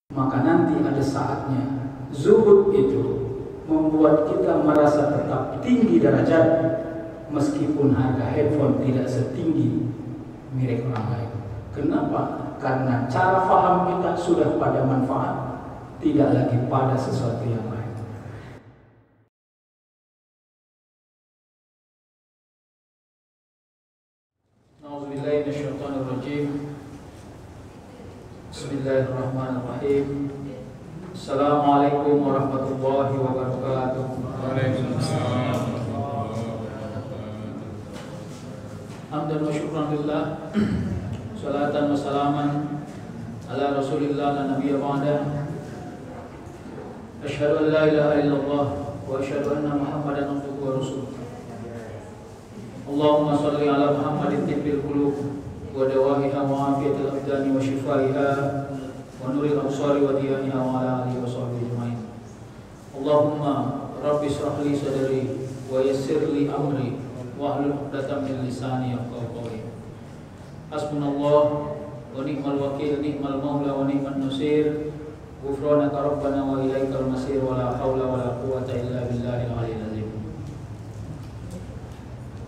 maka nanti ada saatnya zuhud itu membuat kita merasa tetap tinggi derajat meskipun harga handphone tidak setinggi milik orang lain. Kenapa? Karena cara faham kita sudah pada manfaat, tidak lagi pada sesuatu yang lain. A'udzubillahi minasyaitonirrajim. Bismillahirrahmanirrahim. Assalamualaikum warahmatullahi wabarakatuh. Waalaikumsalam. Hamdan wa syukran lillah. Salatan wa salaman ala Rasulillah la nabiyya ba'da. Asyhadu an la ilaha illallah wa asyhadu anna Muhammadan abduhu wa rasuluh. Allahumma shalli ala Muhammadin tibbil qulub wa dawahiha wa afiyatil abdani wa shifaiha wa nuril absari wa diyaniha wa ala alihi wa sahbihi ajma'in. Allahumma rabbi shrah li sadri wa yassir li amri wahlul 'uqdatam min lisani yafqahu qawli. Hasbunallah wa ni'mal wakil, ni'mal maula wa ni'man nasir. Ghufranaka rabbana wa ilaikal masir, wa la haula wa la quwwata illa billahil aliyyil azim.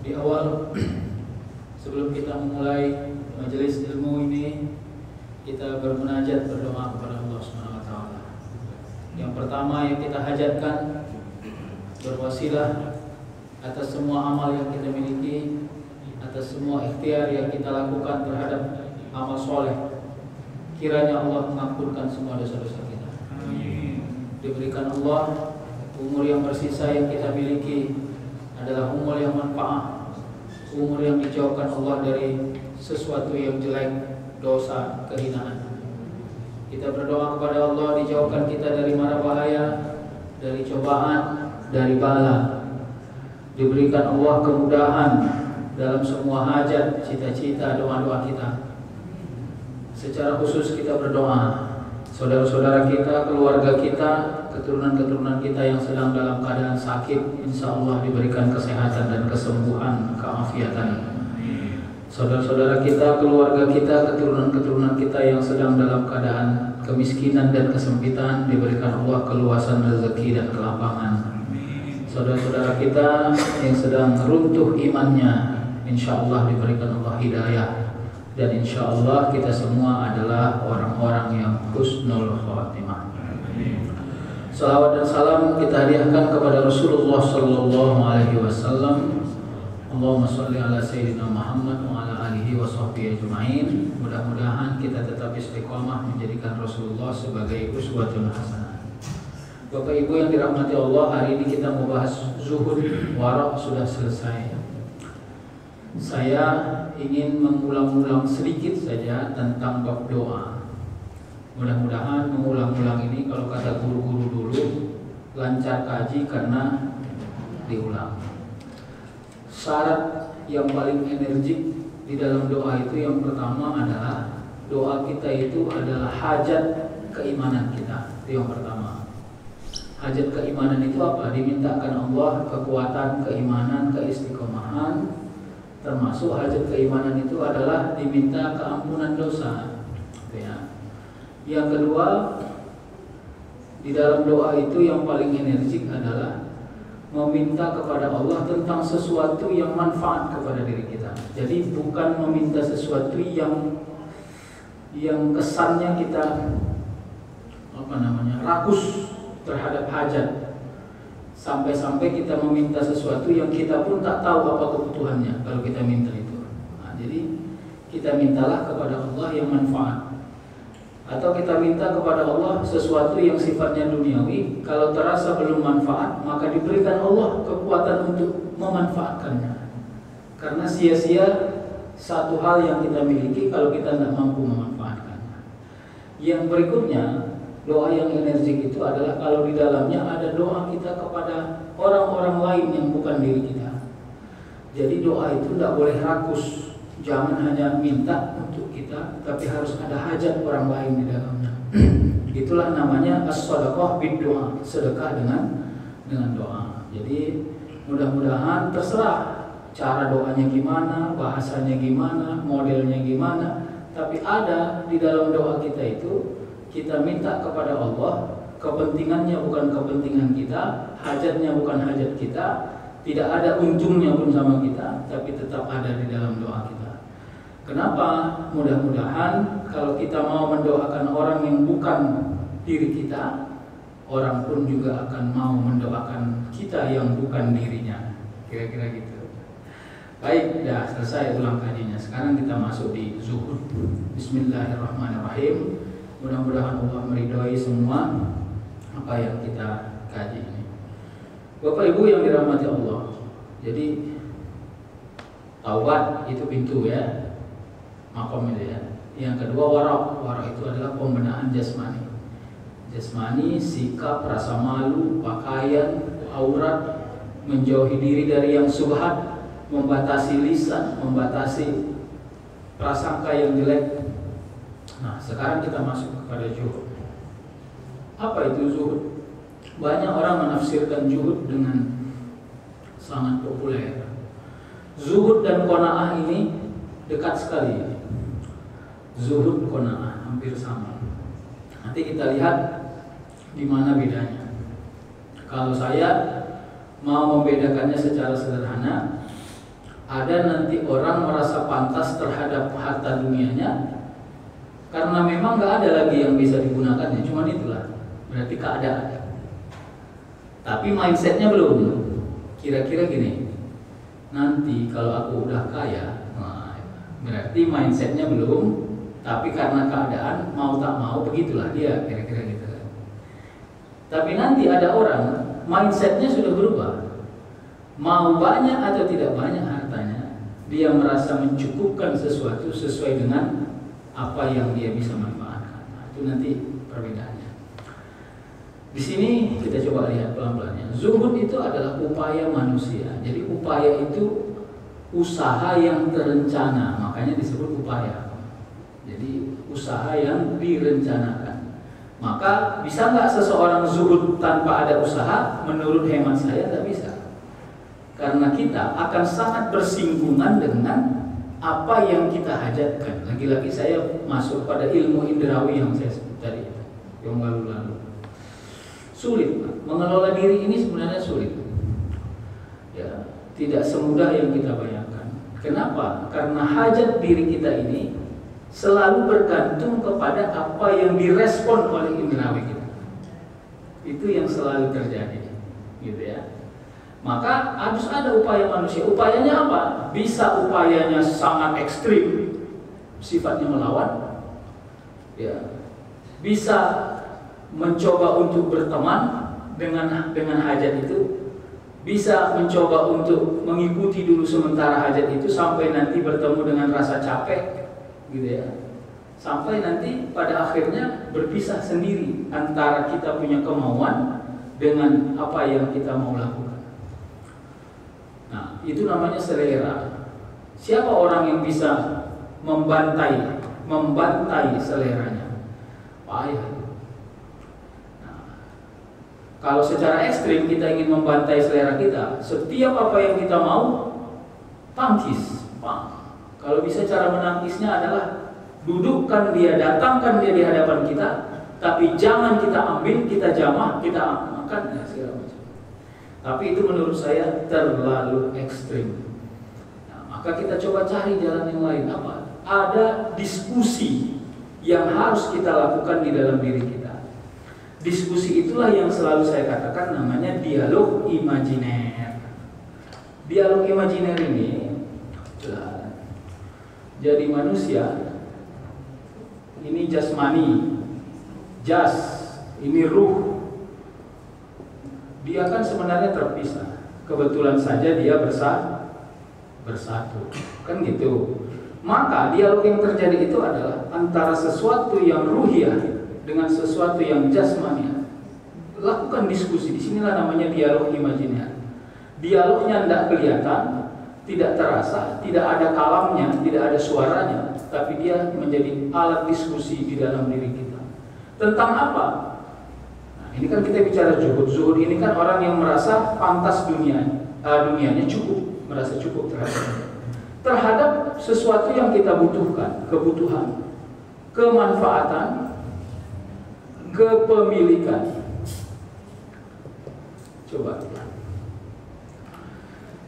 Di awal sebelum kita memulai majelis ilmu ini, kita bermunajat, berdoa kepada Allah Subhanahu wa taala. Yang pertama yang kita hajatkan, berwasilah atas semua amal yang kita miliki, atas semua ikhtiar yang kita lakukan terhadap amal soleh, kiranya Allah mengampunkan semua dosa-dosa kita. Diberikan Allah umur yang bersisa yang kita miliki adalah umur yang manfaat, umur yang dijauhkan Allah dari sesuatu yang jelek, dosa, kehinaan. Kita berdoa kepada Allah dijauhkan kita dari mara bahaya, dari cobaan, dari bala. Diberikan Allah kemudahan dalam semua hajat, cita-cita, doa-doa kita. Secara khusus kita berdoa saudara-saudara kita, keluarga kita, keturunan-keturunan kita yang sedang dalam keadaan sakit, insya Allah diberikan kesehatan dan kesembuhan, keafiatan. Saudara-saudara kita, keluarga kita, keturunan-keturunan kita yang sedang dalam keadaan kemiskinan dan kesempitan, diberikan Allah keluasan rezeki dan kelapangan. Saudara-saudara kita yang sedang runtuh imannya, insya Allah diberikan Allah hidayah. Dan insya Allah kita semua adalah orang-orang yang husnul khatimah. Salawat dan salam kita hadiahkan kepada Rasulullah sallallahu alaihi wasallam. Allahumma shalli ala sayyidina Muhammad wa ala alihi wa sahbihi ajma'in. Mudah-mudahan kita tetap istiqamah menjadikan Rasulullah sebagai uswatun hasanah. Bapak Ibu yang dirahmati Allah, hari ini kita membahas zuhud, wara' sudah selesai. Saya ingin mengulang-ulang sedikit saja tentang bab doa. Mudah-mudahan mengulang-ulang ini, kalau kata guru-guru dulu, lancar kaji karena diulang. Syarat yang paling energik di dalam doa itu yang pertama adalah doa kita itu adalah hajat keimanan kita. Itu yang pertama. Hajat keimanan itu apa? Dimintakan Allah kekuatan keimanan, keistiqomahan. Termasuk hajat keimanan itu adalah diminta keampunan dosa. Ya. Yang kedua, di dalam doa itu yang paling energik adalah meminta kepada Allah tentang sesuatu yang manfaat kepada diri kita. Jadi bukan meminta sesuatu yang kesannya kita rakus terhadap hajat. Sampai-sampai kita meminta sesuatu yang kita pun tak tahu apa kebutuhannya kalau kita minta itu. Nah, jadi kita mintalah kepada Allah yang manfaat. Atau kita minta kepada Allah sesuatu yang sifatnya duniawi, kalau terasa belum manfaat, maka diberikan Allah kekuatan untuk memanfaatkannya. Karena sia-sia satu hal yang kita miliki kalau kita tidak mampu memanfaatkannya. Yang berikutnya, doa yang energik itu adalah kalau di dalamnya ada doa kita kepada orang-orang lain yang bukan diri kita. Jadi doa itu tidak boleh rakus. Jangan hanya minta untuk kita, tapi harus ada hajat orang lain di dalamnya. Itulah namanya as-shadaqah bid-doa, sedekah dengan doa. Jadi mudah-mudahan terserah cara doanya gimana, bahasanya gimana, modelnya gimana, tapi ada di dalam doa kita itu kita minta kepada Allah, kepentingannya bukan kepentingan kita, hajatnya bukan hajat kita, tidak ada untungnya pun sama kita, tapi tetap ada di dalam doa kita. Kenapa? Mudah-mudahan kalau kita mau mendoakan orang yang bukan diri kita, orang pun juga akan mau mendoakan kita yang bukan dirinya. Kira-kira gitu. Baik, dah selesai ulang kajinya. Sekarang kita masuk di zuhud. Bismillahirrahmanirrahim. Mudah-mudahan Allah meridhai semua apa yang kita kaji ini. Bapak Ibu yang dirahmati Allah. Jadi taubat itu pintu ya, makom itu ya. Yang kedua warak. Warak itu adalah pembenahan jasmani. Jasmani, sikap, rasa malu, pakaian, aurat, menjauhi diri dari yang subhat, membatasi lisan, membatasi prasangka yang jelek. Nah, sekarang kita masuk kepada zuhud. Apa itu zuhud? Banyak orang menafsirkan zuhud dengan sangat populer. Zuhud dan qanaah ini dekat sekali. Zuhud, qanaah hampir sama. Nanti kita lihat di mana bedanya. Kalau saya mau membedakannya secara sederhana, ada nanti orang merasa pantas terhadap harta dunianya karena memang nggak ada lagi yang bisa digunakannya, cuma itulah berarti keadaan. Tapi mindsetnya belum. Kira-kira gini, nanti kalau aku udah kaya, nah, berarti mindsetnya belum. Tapi karena keadaan mau tak mau begitulah dia, kira-kira gitu. Tapi nanti ada orang mindsetnya sudah berubah. Mau banyak atau tidak banyak hartanya, dia merasa mencukupkan sesuatu sesuai dengan apa yang dia bisa manfaatkan. Nah, itu nanti perbedaannya. Di sini kita coba lihat pelan-pelannya. Zuhud itu adalah upaya manusia. Jadi upaya itu usaha yang terencana, makanya disebut upaya. Jadi usaha yang direncanakan. Maka bisa nggak seseorang zuhud tanpa ada usaha? Menurut hemat saya tidak bisa. Karena kita akan sangat bersinggungan dengan apa yang kita hajatkan. Lagi-lagi saya masuk pada ilmu indrawi yang saya sebut tadi, yang lalu-lalu. Sulit, Pak. Mengelola diri ini sebenarnya sulit. Ya, tidak semudah yang kita bayangkan. Kenapa? Karena hajat diri kita ini selalu bergantung kepada apa yang direspon oleh indrawi kita. Itu yang selalu terjadi, gitu ya. Maka harus ada upaya manusia. Upayanya apa? Bisa upayanya sangat ekstrim, sifatnya melawan. Ya. Bisa mencoba untuk berteman dengan hajat itu. Bisa mencoba untuk mengikuti dulu sementara hajat itu sampai nanti bertemu dengan rasa capek, gitu ya. Sampai nanti pada akhirnya berpisah sendiri antara kita punya kemauan dengan apa yang kita mau lakukan. Nah, itu namanya selera. Siapa orang yang bisa membantai seleranya? Payah. Nah, kalau secara ekstrim kita ingin membantai selera kita, setiap apa yang kita mau tangkis. Kalau bisa cara menangkisnya adalah dudukkan dia, datangkan dia di hadapan kita, tapi jangan kita ambil, kita jamah, kita makan, ya, segala macam. Tapi itu menurut saya terlalu ekstrim. Nah, maka kita coba cari jalan yang lain. Apa? Ada diskusi yang harus kita lakukan di dalam diri kita. Diskusi itulah yang selalu saya katakan namanya dialog imajiner. Dialog imajiner ini jadi manusia ini jasmani, jas, ini ruh. Dia kan sebenarnya terpisah. Kebetulan saja dia bersatu. Kan gitu. Maka dialog yang terjadi itu adalah antara sesuatu yang ruhiyah dengan sesuatu yang jasmani. Lakukan diskusi. Disinilah namanya dialog imajiner. Dialognya tidak kelihatan, tidak terasa, tidak ada kalamnya, tidak ada suaranya, tapi dia menjadi alat diskusi di dalam diri kita. Tentang apa? Ini kan kita bicara zuhud. Zuhud ini kan orang yang merasa pantas dunianya cukup, merasa cukup terhadap sesuatu yang kita butuhkan, kebutuhan, kemanfaatan, kepemilikan. Coba.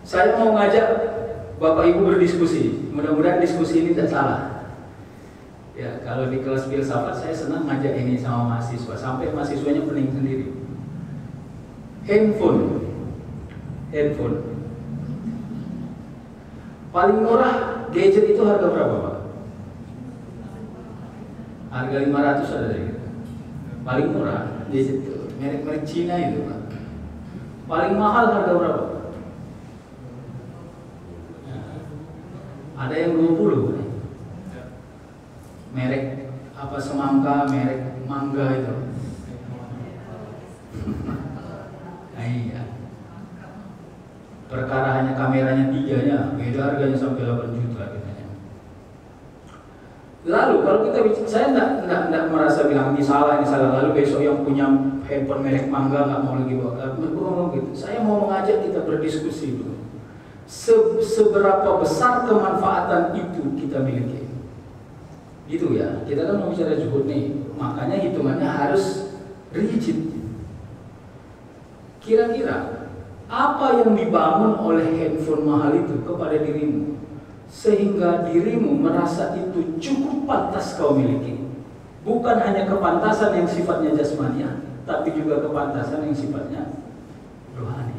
Saya mau ngajak Bapak Ibu berdiskusi. Mudah-mudahan diskusi ini tidak salah. Ya, kalau di kelas filsafat saya senang ngajak ini sama mahasiswa, sampai mahasiswanya pening sendiri. Handphone. Paling murah gadget itu harga berapa, Pak? Harga 500 ada dari kita. Paling murah gadget itu merek-merek Cina itu, Pak. Paling mahal harga berapa? Ada yang 20. Merek apa semangka, merek mangga itu. Nah, iya. Perkara hanya kameranya 3-nya, beda harganya sampai 8 juta katanya. Lalu kalau kita bicara, saya enggak merasa bilang ini salah. Lalu besok yang punya handphone merek mangga nggak mau lagi bawa. Bukan gitu. Saya mau mengajak kita berdiskusi dulu. Seberapa besar kemanfaatan itu kita miliki. Gitu ya. Kita kan mau bicara zuhud nih, makanya hitungannya harus rigid. Kira-kira apa yang dibangun oleh handphone mahal itu kepada dirimu sehingga dirimu merasa itu cukup pantas kau miliki? Bukan hanya kepantasan yang sifatnya jasmaniah, tapi juga kepantasan yang sifatnya rohani.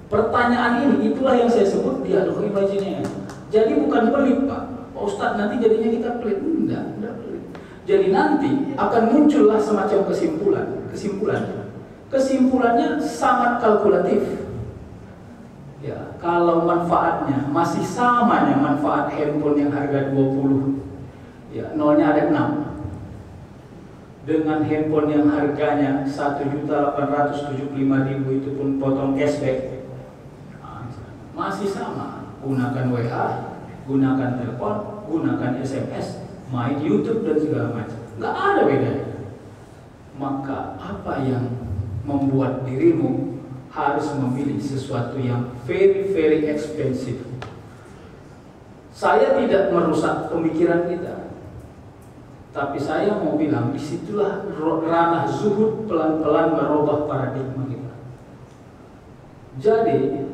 Pertanyaan ini itulah yang saya sebut dialog imajiner. Jadi bukan pelit, Pak. Pak Ustadz, nanti jadinya kita pelit. Enggak pelit. Jadi nanti akan muncullah semacam kesimpulan. Kesimpulannya sangat kalkulatif. Ya, kalau manfaatnya masih samanya manfaat handphone yang harga 20, ya nolnya ada 6. Dengan handphone yang harganya 1.875.000 itu pun potong cashback. Masih sama, gunakan WA, gunakan telepon, gunakan SMS, main YouTube dan segala macam. Nggak ada bedanya. Maka apa yang membuat dirimu harus memilih sesuatu yang very expensive? Saya tidak merusak pemikiran kita, tapi saya mau bilang disitulah ranah zuhud pelan-pelan merubah paradigma kita. Jadi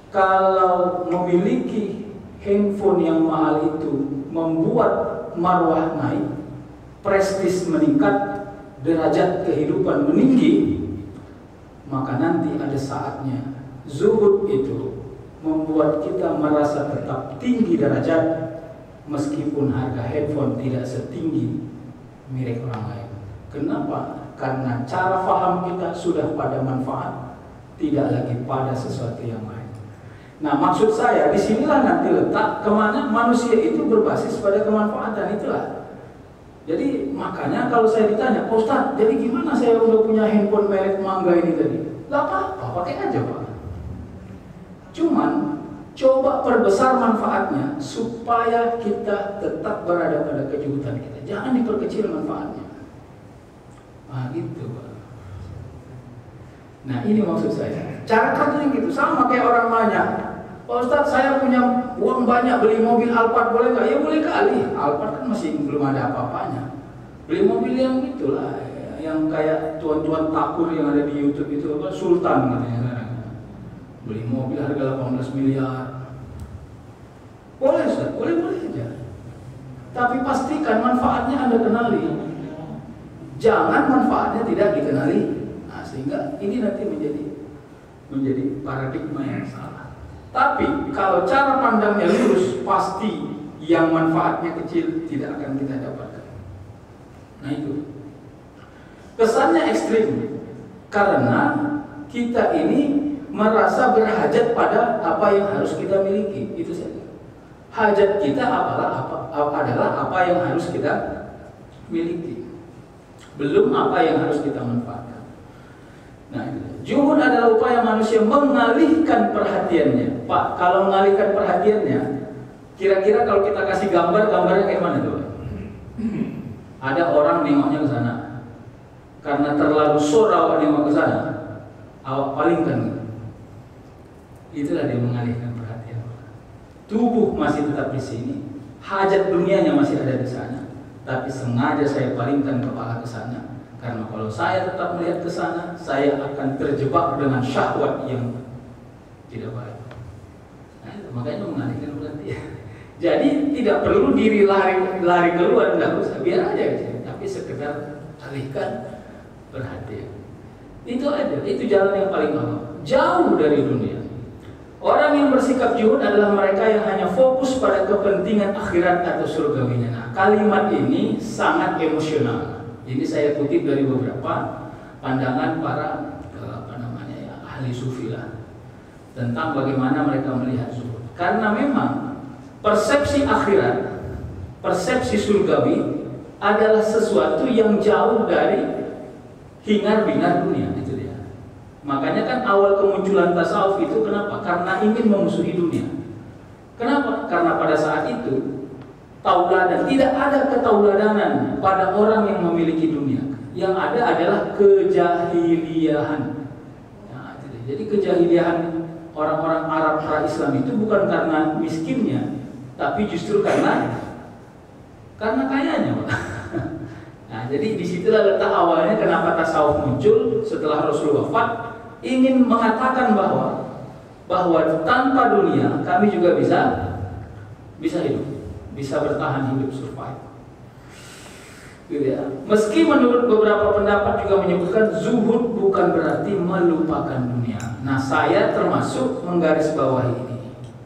kalau memiliki handphone yang mahal itu membuat marwah naik, prestis meningkat, derajat kehidupan meninggi, maka nanti ada saatnya zuhud itu membuat kita merasa tetap tinggi derajat meskipun harga handphone tidak setinggi milik orang lain. Kenapa? Karena cara faham kita sudah pada manfaat, tidak lagi pada sesuatu yang lain. Nah, maksud saya disinilah nanti letak kemana manusia itu berbasis pada kemanfaatan itulah. Jadi makanya kalau saya ditanya, Pak Ustadz, jadi gimana saya udah punya handphone merek mangga ini tadi? Gak apa-apa, pakai aja Pak. Cuman coba perbesar manfaatnya supaya kita tetap berada pada kejutan kita. Jangan diperkecil manfaatnya. Nah gitu Pak. Nah ini maksud saya. Cara kerja gitu sama kayak orang banyak. Pak Ustadz, saya punya uang banyak, beli mobil Alphard boleh nggak? Ya boleh kali. Alphard kan masih belum ada apa-apanya. Beli mobil yang itulah, yang kayak tuan-tuan takur yang ada di YouTube itu, apa Sultan katanya sekarang. Beli mobil harga 18 miliar. Boleh Ustadz, boleh aja. Tapi pastikan manfaatnya Anda kenali. Jangan manfaatnya tidak dikenali. Nah, sehingga ini nanti menjadi paradigma yang salah. Tapi kalau cara pandangnya lurus, pasti yang manfaatnya kecil tidak akan kita dapatkan. Nah itu kesannya ekstrim karena kita ini merasa berhajat pada apa yang harus kita miliki. Itu saja. Hajat kita adalah apa yang harus kita miliki, belum apa yang harus kita manfaatkan. Nah, zuhud adalah upaya manusia mengalihkan perhatiannya. Pak, kalau mengalihkan perhatiannya, kira-kira kalau kita kasih gambarnya kayak mana tuh? Ada orang nengoknya ke sana, karena terlalu sore awak nengok ke sana, awak palingkan. Itulah dia mengalihkan perhatian. Tubuh masih tetap di sini, hajat dunianya masih ada di sana, tapi sengaja saya palingkan kepala ke sana. Karena kalau saya tetap melihat ke sana, saya akan terjebak dengan syahwat yang tidak baik. Nah, itu, makanya mengalihkan berhenti. Jadi tidak perlu diri lari keluar, tidak usah, biar aja gitu. Tapi sekedar alihkan perhatian. Itu aja, itu jalan yang paling awal. Jauh dari dunia. Orang yang bersikap zuhud adalah mereka yang hanya fokus pada kepentingan akhirat atau surgawinya. Nah, kalimat ini sangat emosional. Ini saya kutip dari beberapa pandangan para ahli sufi lah, tentang bagaimana mereka melihat zuhud. Karena memang persepsi akhirat, persepsi surgawi adalah sesuatu yang jauh dari hingar-bingar dunia. Itu dia. Makanya kan awal kemunculan tasawuf itu kenapa? Karena ingin memusuhi dunia. Kenapa? Karena pada saat itu tauladan, tidak ada ketauladanan pada orang yang memiliki dunia. Yang ada adalah kejahiliahan. Nah, jadi kejahiliahan orang-orang Arab pra-Islam itu bukan karena miskinnya, tapi justru karena kayanya. Nah, jadi disitulah letak awalnya kenapa tasawuf muncul setelah Rasul wafat, ingin mengatakan bahwa tanpa dunia kami juga bisa hidup, bisa bertahan hidup, survive. Gitu ya. Meski menurut beberapa pendapat juga menyebutkan zuhud bukan berarti melupakan dunia. Nah, saya termasuk menggarisbawahi ini,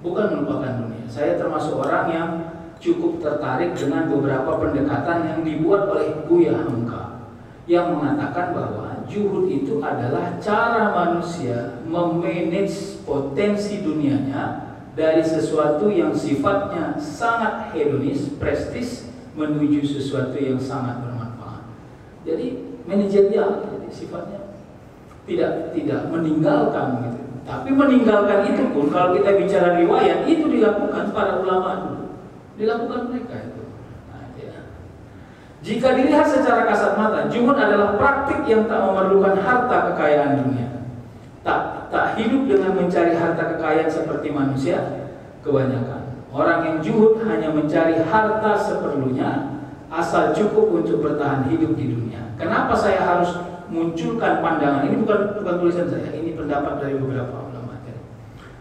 bukan melupakan dunia. Saya termasuk orang yang cukup tertarik dengan beberapa pendekatan yang dibuat oleh Buya Hamka, yang mengatakan bahwa zuhud itu adalah cara manusia memanage potensi dunianya dari sesuatu yang sifatnya sangat hedonis, prestis, menuju sesuatu yang sangat bermanfaat. Jadi manajerial, jadi sifatnya tidak meninggalkan gitu. Tapi meninggalkan itu pun kalau kita bicara riwayat itu dilakukan para ulama dulu, dilakukan mereka itu. Nah, ya. Jika dilihat secara kasat mata, zuhud adalah praktik yang tak memerlukan harta kekayaan dunia. Tak hidup dengan mencari harta kekayaan seperti manusia kebanyakan. Orang yang zuhud hanya mencari harta seperlunya, asal cukup untuk bertahan hidup di dunia. Kenapa saya harus munculkan pandangan ini? Bukan tulisan saya, ini pendapat dari beberapa ulama.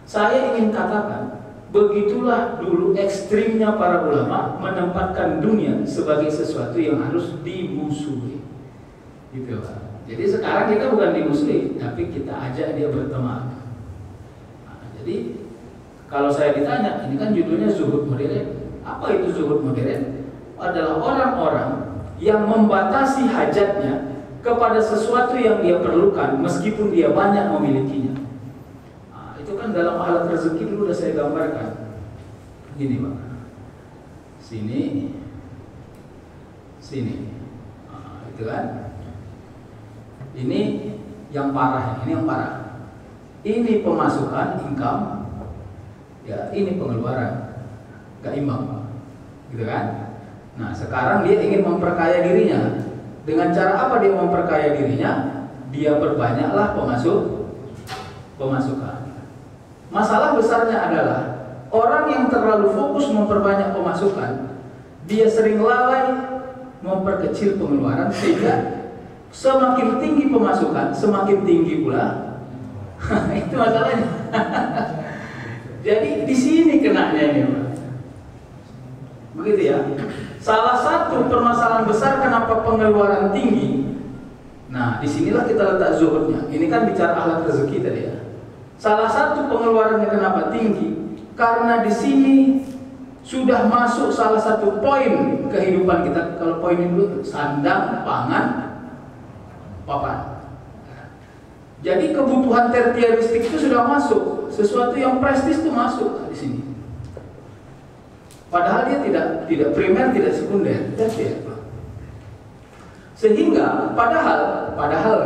Saya ingin katakan, begitulah dulu ekstrimnya para ulama menempatkan dunia sebagai sesuatu yang harus dimusuhi. Gitu Pak. Jadi sekarang kita bukan dimusuhi, tapi kita ajak dia berteman. Nah, jadi kalau saya ditanya, ini kan judulnya zuhud modern. Apa itu zuhud modern? Adalah orang-orang yang membatasi hajatnya kepada sesuatu yang dia perlukan meskipun dia banyak memilikinya. Nah, itu kan dalam alat rezeki dulu sudah saya gambarkan. Gini Pak, sini, nah, itu kan. Ini yang parah, ini yang parah. Ini pemasukan, income. Ya, ini pengeluaran, gak imbang, gitu kan? Nah, sekarang dia ingin memperkaya dirinya. Dengan cara apa dia memperkaya dirinya? Dia perbanyaklah pemasukan. Masalah besarnya adalah orang yang terlalu fokus memperbanyak pemasukan, dia sering lalai memperkecil pengeluaran, sehingga semakin tinggi pemasukan, semakin tinggi pula. Itu masalahnya. Jadi di sini kenanya ini, Pak. Begitu ya. Salah satu permasalahan besar kenapa pengeluaran tinggi. Nah, disinilah kita letak zuhudnya. Ini kan bicara akhlak rezeki tadi ya. Salah satu pengeluarannya kenapa tinggi? Karena di sini sudah masuk salah satu poin kehidupan kita. Kalau poin itu sandang, pangan, papan. Jadi kebutuhan tertiaristik itu sudah masuk, sesuatu yang prestis itu masuk di sini. Padahal dia tidak primer, tidak sekunder, tersier. Sehingga padahal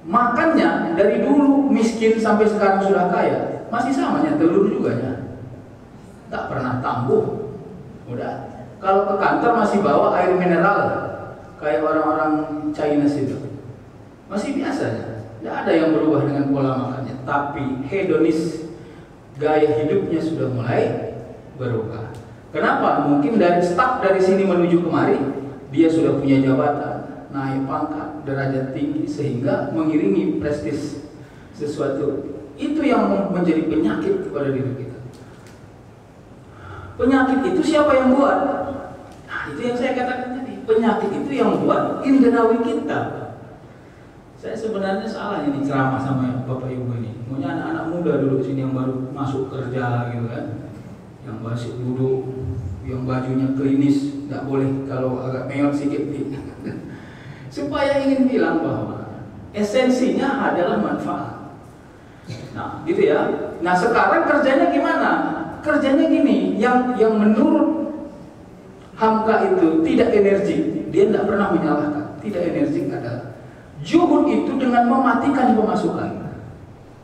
makannya dari dulu miskin sampai sekarang sudah kaya, masih samanya telur juga ya. Tak pernah tangguh. Udah. Kalau ke kantor masih bawa air mineral kayak orang-orang Chinese itu. Masih biasa ya. Tidak ada yang berubah dengan pola makannya, tapi hedonis, gaya hidupnya sudah mulai berubah. Kenapa? Mungkin dari start dari sini menuju kemari dia sudah punya jabatan, naik pangkat, derajat tinggi sehingga mengiringi prestis sesuatu. Itu yang menjadi penyakit kepada diri kita. Penyakit itu siapa yang buat? Nah, itu yang saya katakan tadi. Penyakit itu yang buat indrawi kita. Saya sebenarnya salah ini ceramah sama Bapak Ibu ini. Maunya anak-anak muda dulu sini yang baru masuk kerja gitu kan, yang masih duduk, yang bajunya klinis, nggak boleh kalau agak meot sedikit supaya ingin bilang bahwa esensinya adalah manfaat. Nah, gitu ya. Nah, sekarang kerjanya gimana? Kerjanya gini, yang menurut Hamka itu tidak energik, dia tidak pernah menyalahkan. Tidak energik adalah zuhud itu dengan mematikan pemasukan.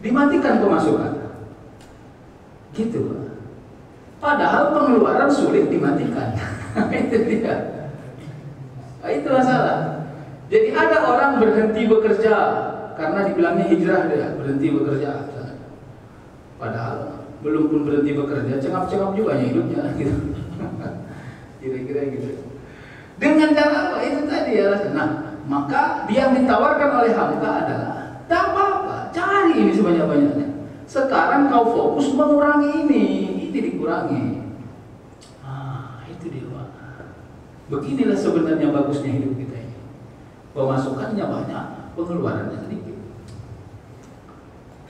Dimatikan pemasukan. Gitu. Padahal pengeluaran sulit dimatikan. Itu dia. Nah, itu masalah. Jadi ada orang berhenti bekerja karena dibilangnya hijrah, dia berhenti bekerja. Padahal belum pun berhenti bekerja, cengap-cengap juga hidupnya gitu. Kira-kira gitu. Dengan cara apa? Itu tadi ya. Nah, maka yang ditawarkan oleh Hamka adalah tak apa-apa, cari ini sebanyak-banyaknya. Sekarang kau fokus mengurangi ini dikurangi. Itu dia, Pak. Beginilah sebenarnya bagusnya hidup kita ini. Pemasukannya banyak, pengeluarannya sedikit.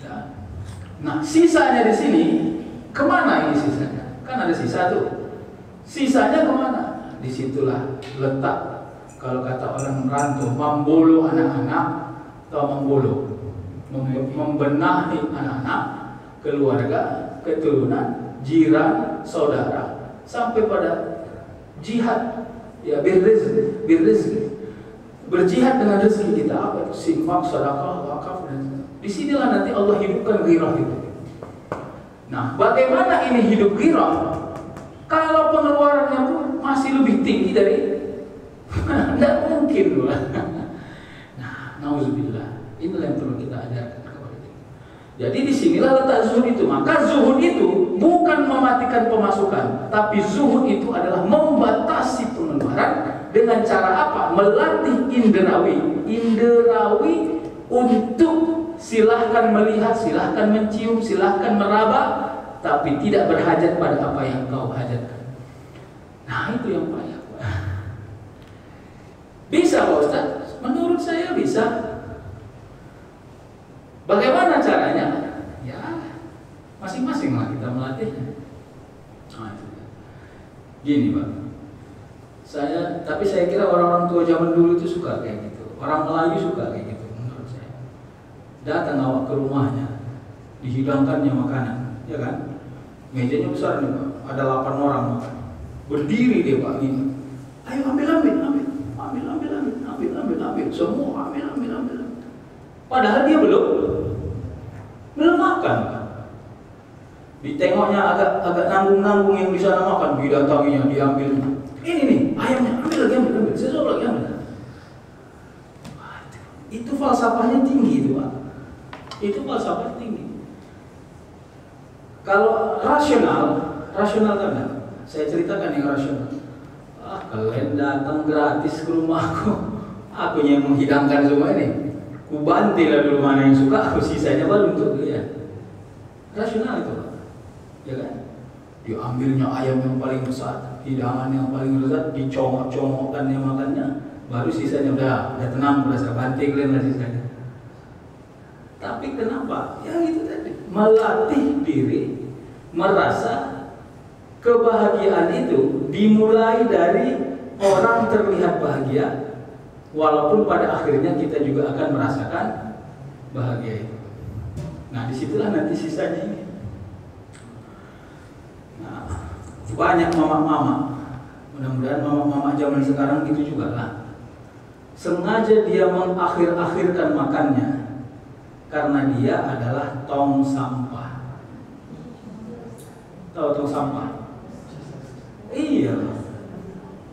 Ya. Nah, sisanya di sini kemana ini sisanya? Kan ada sisa tuh. Sisanya kemana? Disitulah letak. Kalau kata orang rantau, membolo anak-anak atau membenahi anak-anak, keluarga, keturunan, jiran, saudara, sampai pada jihad, ya birrizki, berjihad dengan rezeki kita. Apa itu? Simpak, sedekah, wakaf, dan disinilah nanti Allah hidupkan ghirah itu. Nah, bagaimana ini hidup ghirah? Kalau pengeluarannya pun masih lebih tinggi dari tidak mungkin loh. Nah, nauzubillah. Inilah yang perlu kita ajarkan kepada kita. Jadi disinilah letak zuhud itu. Maka zuhud itu bukan mematikan pemasukan, tapi zuhud itu adalah membatasi pengeluaran dengan cara apa? Melatih indrawi untuk silahkan melihat, silahkan mencium, silahkan meraba, tapi tidak berhajat pada apa yang kau hajatkan. Nah, itu yang payah. Bisa Pak Ustaz? Menurut saya bisa. Bagaimana caranya? Ya, masing-masing lah kita melatihnya. Nah, itu. Gini Pak, tapi saya kira orang-orang tua zaman dulu itu suka kayak gitu. Orang Melayu suka kayak gitu menurut saya. Datang awak ke rumahnya, dihidangkannya makanan, ya kan? Mejanya besar nih Pak, ada 8 orang makan. Berdiri dia Pak gini. Ayo ambil, semua ambil. Padahal dia belum makan. Ditengoknya agak nanggung yang di sana makan, didatanginya, diambilnya. Ini nih ayamnya, ambil lagi, sesuatu lagi ambil. Itu falsafahnya tinggi itu Pak. Itu falsafah tinggi. Kalau rasional kan? Saya ceritakan yang rasional. Kalian datang gratis ke rumahku, aku yang menghidangkan semua ini. Kubanting lah dulu mana yang suka, aku sisanya baru untuk dia. Rasional itu, ya kan? Diambilnya ayam yang paling besar, hidangan yang paling lezat, dicongok-congokkan yang makannya, baru sisanya udah tenang, berasa banting lah sisanya. Tapi kenapa? Ya itu tadi, melatih diri merasa kebahagiaan itu dimulai dari orang terlihat bahagia, walaupun pada akhirnya kita juga akan merasakan bahagia itu. Nah, disitulah nanti sisanya ini. Nah, banyak mama-mama, mudah-mudahan mama-mama zaman sekarang gitu juga lah. Sengaja dia mengakhir-akhirkan makannya karena dia adalah tong sampah. Tahu tong sampah? Iya,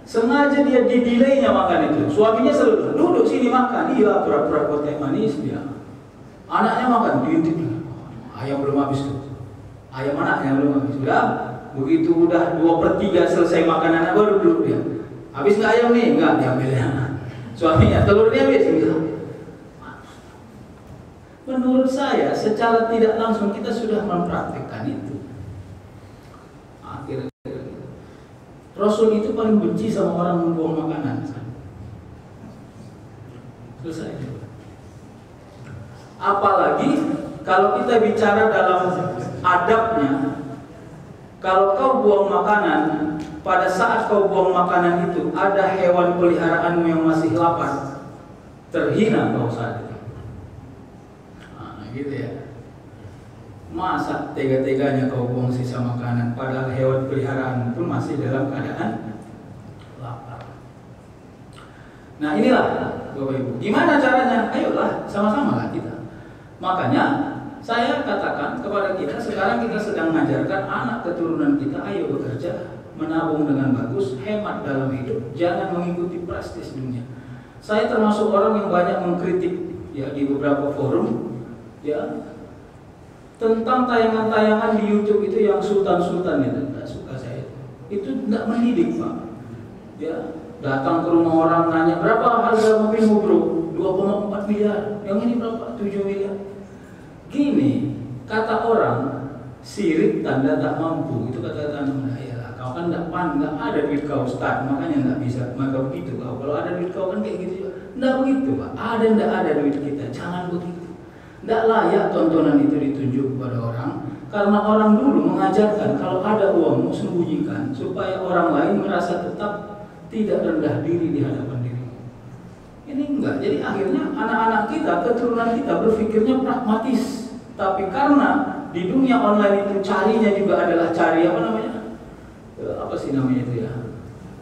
sengaja dia didelaynya makan itu. Suaminya selalu duduk sini makan, iya pura-pura buat teh manis dia. Anaknya makan, diintip. Ayam belum habis tuh. Ayam anaknya belum habis. Sudah Begitu udah 2/3 selesai makanan, baru duduk dia. Habis nggak ayam nih? Nggak, diambilnya. Suaminya, telurnya habis? Enggak. Menurut saya, secara tidak langsung kita sudah mempraktikkan itu. Akhirnya, Rasul itu paling benci sama orang membuang makanan. Selesai. Apalagi kalau kita bicara dalam adabnya, kalau kau buang makanan, pada saat kau buang makanan itu ada hewan peliharaanmu yang masih lapar, terhina kau saat itu. Nah, gitu ya. Masa tega-teganya kau buang sisa makanan, padahal hewan peliharaan pun masih dalam keadaan lapar. Nah inilah Bapak Ibu, gimana caranya? Ayolah sama-sama lah kita. Makanya saya katakan kepada kita, sekarang kita sedang mengajarkan anak keturunan kita, ayo bekerja, menabung dengan bagus, hemat dalam hidup, jangan mengikuti prestis dunia. Saya termasuk orang yang banyak mengkritik ya di beberapa forum ya tentang tayangan-tayangan di YouTube itu yang sultan-sultan itu, tidak suka saya. Itu tidak mendidik, Pak. Ya, datang ke rumah orang nanya berapa harga mobilmu, bro? 2,4 miliar. Yang ini berapa? 7 miliar. Gini, kata orang, sirik tanda tak mampu. Itu kata anak ya, kau kan nggak ada duit kau start, makanya nggak bisa. Maka begitu kau. Kalau ada duit kau kan kayak gitu juga. Nggak begitu, Pak. Nggak ada duit kita. Jangan begitu. Nggak layak tontonan itu ditunjuk kepada orang, karena orang dulu mengajarkan kalau ada uangmu sembunyikan supaya orang lain merasa tetap tidak rendah diri di hadapan diri. Ini enggak. Jadi akhirnya anak-anak kita, keturunan kita berpikirnya pragmatis. Tapi karena di dunia online itu carinya juga adalah cari apa namanya? Apa sih namanya itu ya?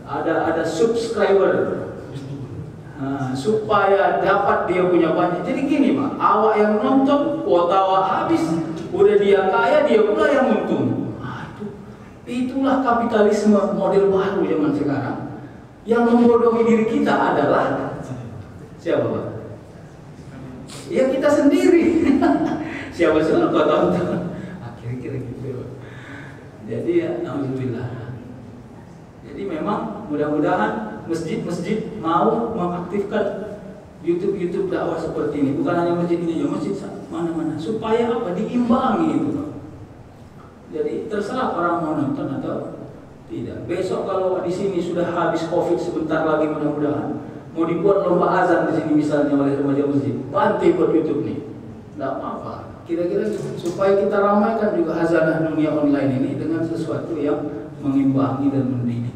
Ada subscriber. Nah, supaya dapat dia punya banyak. Jadi gini Pak, awak yang nonton, kuota awak habis, udah dia kaya, dia pula yang untung. Nah, itulah kapitalisme model baru zaman sekarang. Yang membodohi diri kita adalah siapa Pak? Ya kita sendiri. Siapa suruh kau tonton? Kira-kira gitu. Jadi ya, alhamdulillah. Jadi memang mudah-mudahan masjid-masjid mau mengaktifkan YouTube dakwah seperti ini. Bukan hanya masjid ini, ya masjid mana-mana. Supaya apa? Diimbangi itu, Pak. Jadi terserah orang mau nonton atau tidak. Besok kalau di sini sudah habis COVID sebentar lagi mudah-mudahan mau dibuat lomba azan di sini misalnya oleh remaja masjid. Bantu buat YouTube nih. Tidak apa-apa. Kira-kira supaya kita ramaikan juga hazanah dunia online ini dengan sesuatu yang mengimbangi dan mendidik.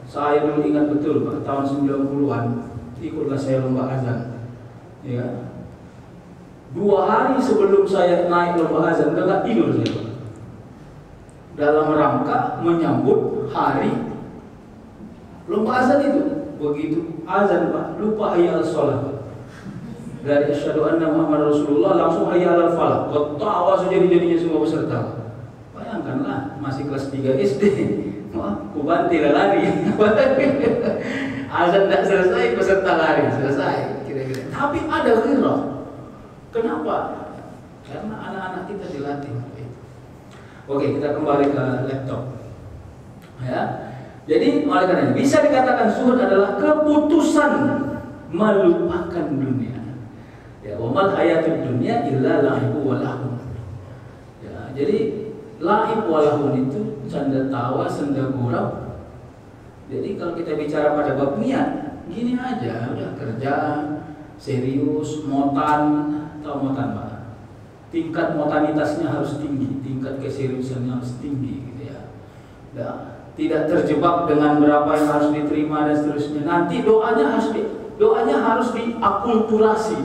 Saya dulu ingat betul Pak, tahun 90-an ikutlah saya lomba azan. Ya. 2 hari sebelum saya naik lomba azan, enggak tidur saya Pak. Dalam rangka menyambut hari lomba azan itu. Begitu azan Pak, lupa hayya al-shalah. Dari asyhadu anna Muhammad Rasulullah langsung hayya al-falah. Ketawa sejadi-jadinya semua peserta. Bayangkanlah masih kelas 3 SD. Wah, kubanti lari. Azan tidak selesai, peserta lari selesai. Kira-kira. Tapi ada ghirah. Kenapa? Karena anak-anak kita dilatih. Oke, kita kembali ke laptop. Ya. Jadi oleh karena bisa dikatakan zuhud adalah keputusan melupakan dunia. Ya, wa mal hayatud dunya illa la'ibu wa lahun. Ya, jadi laib walahun itu canda tawa, senda gurau. Jadi kalau kita bicara pada bab niat, gini aja, udah kerja serius, motan, tahu motan Pak? Tingkat motanitasnya harus tinggi, tingkat keseriusannya harus tinggi, gitu ya. Nah, tidak terjebak dengan berapa yang harus diterima dan seterusnya. Nanti doanya harus diakulturasi.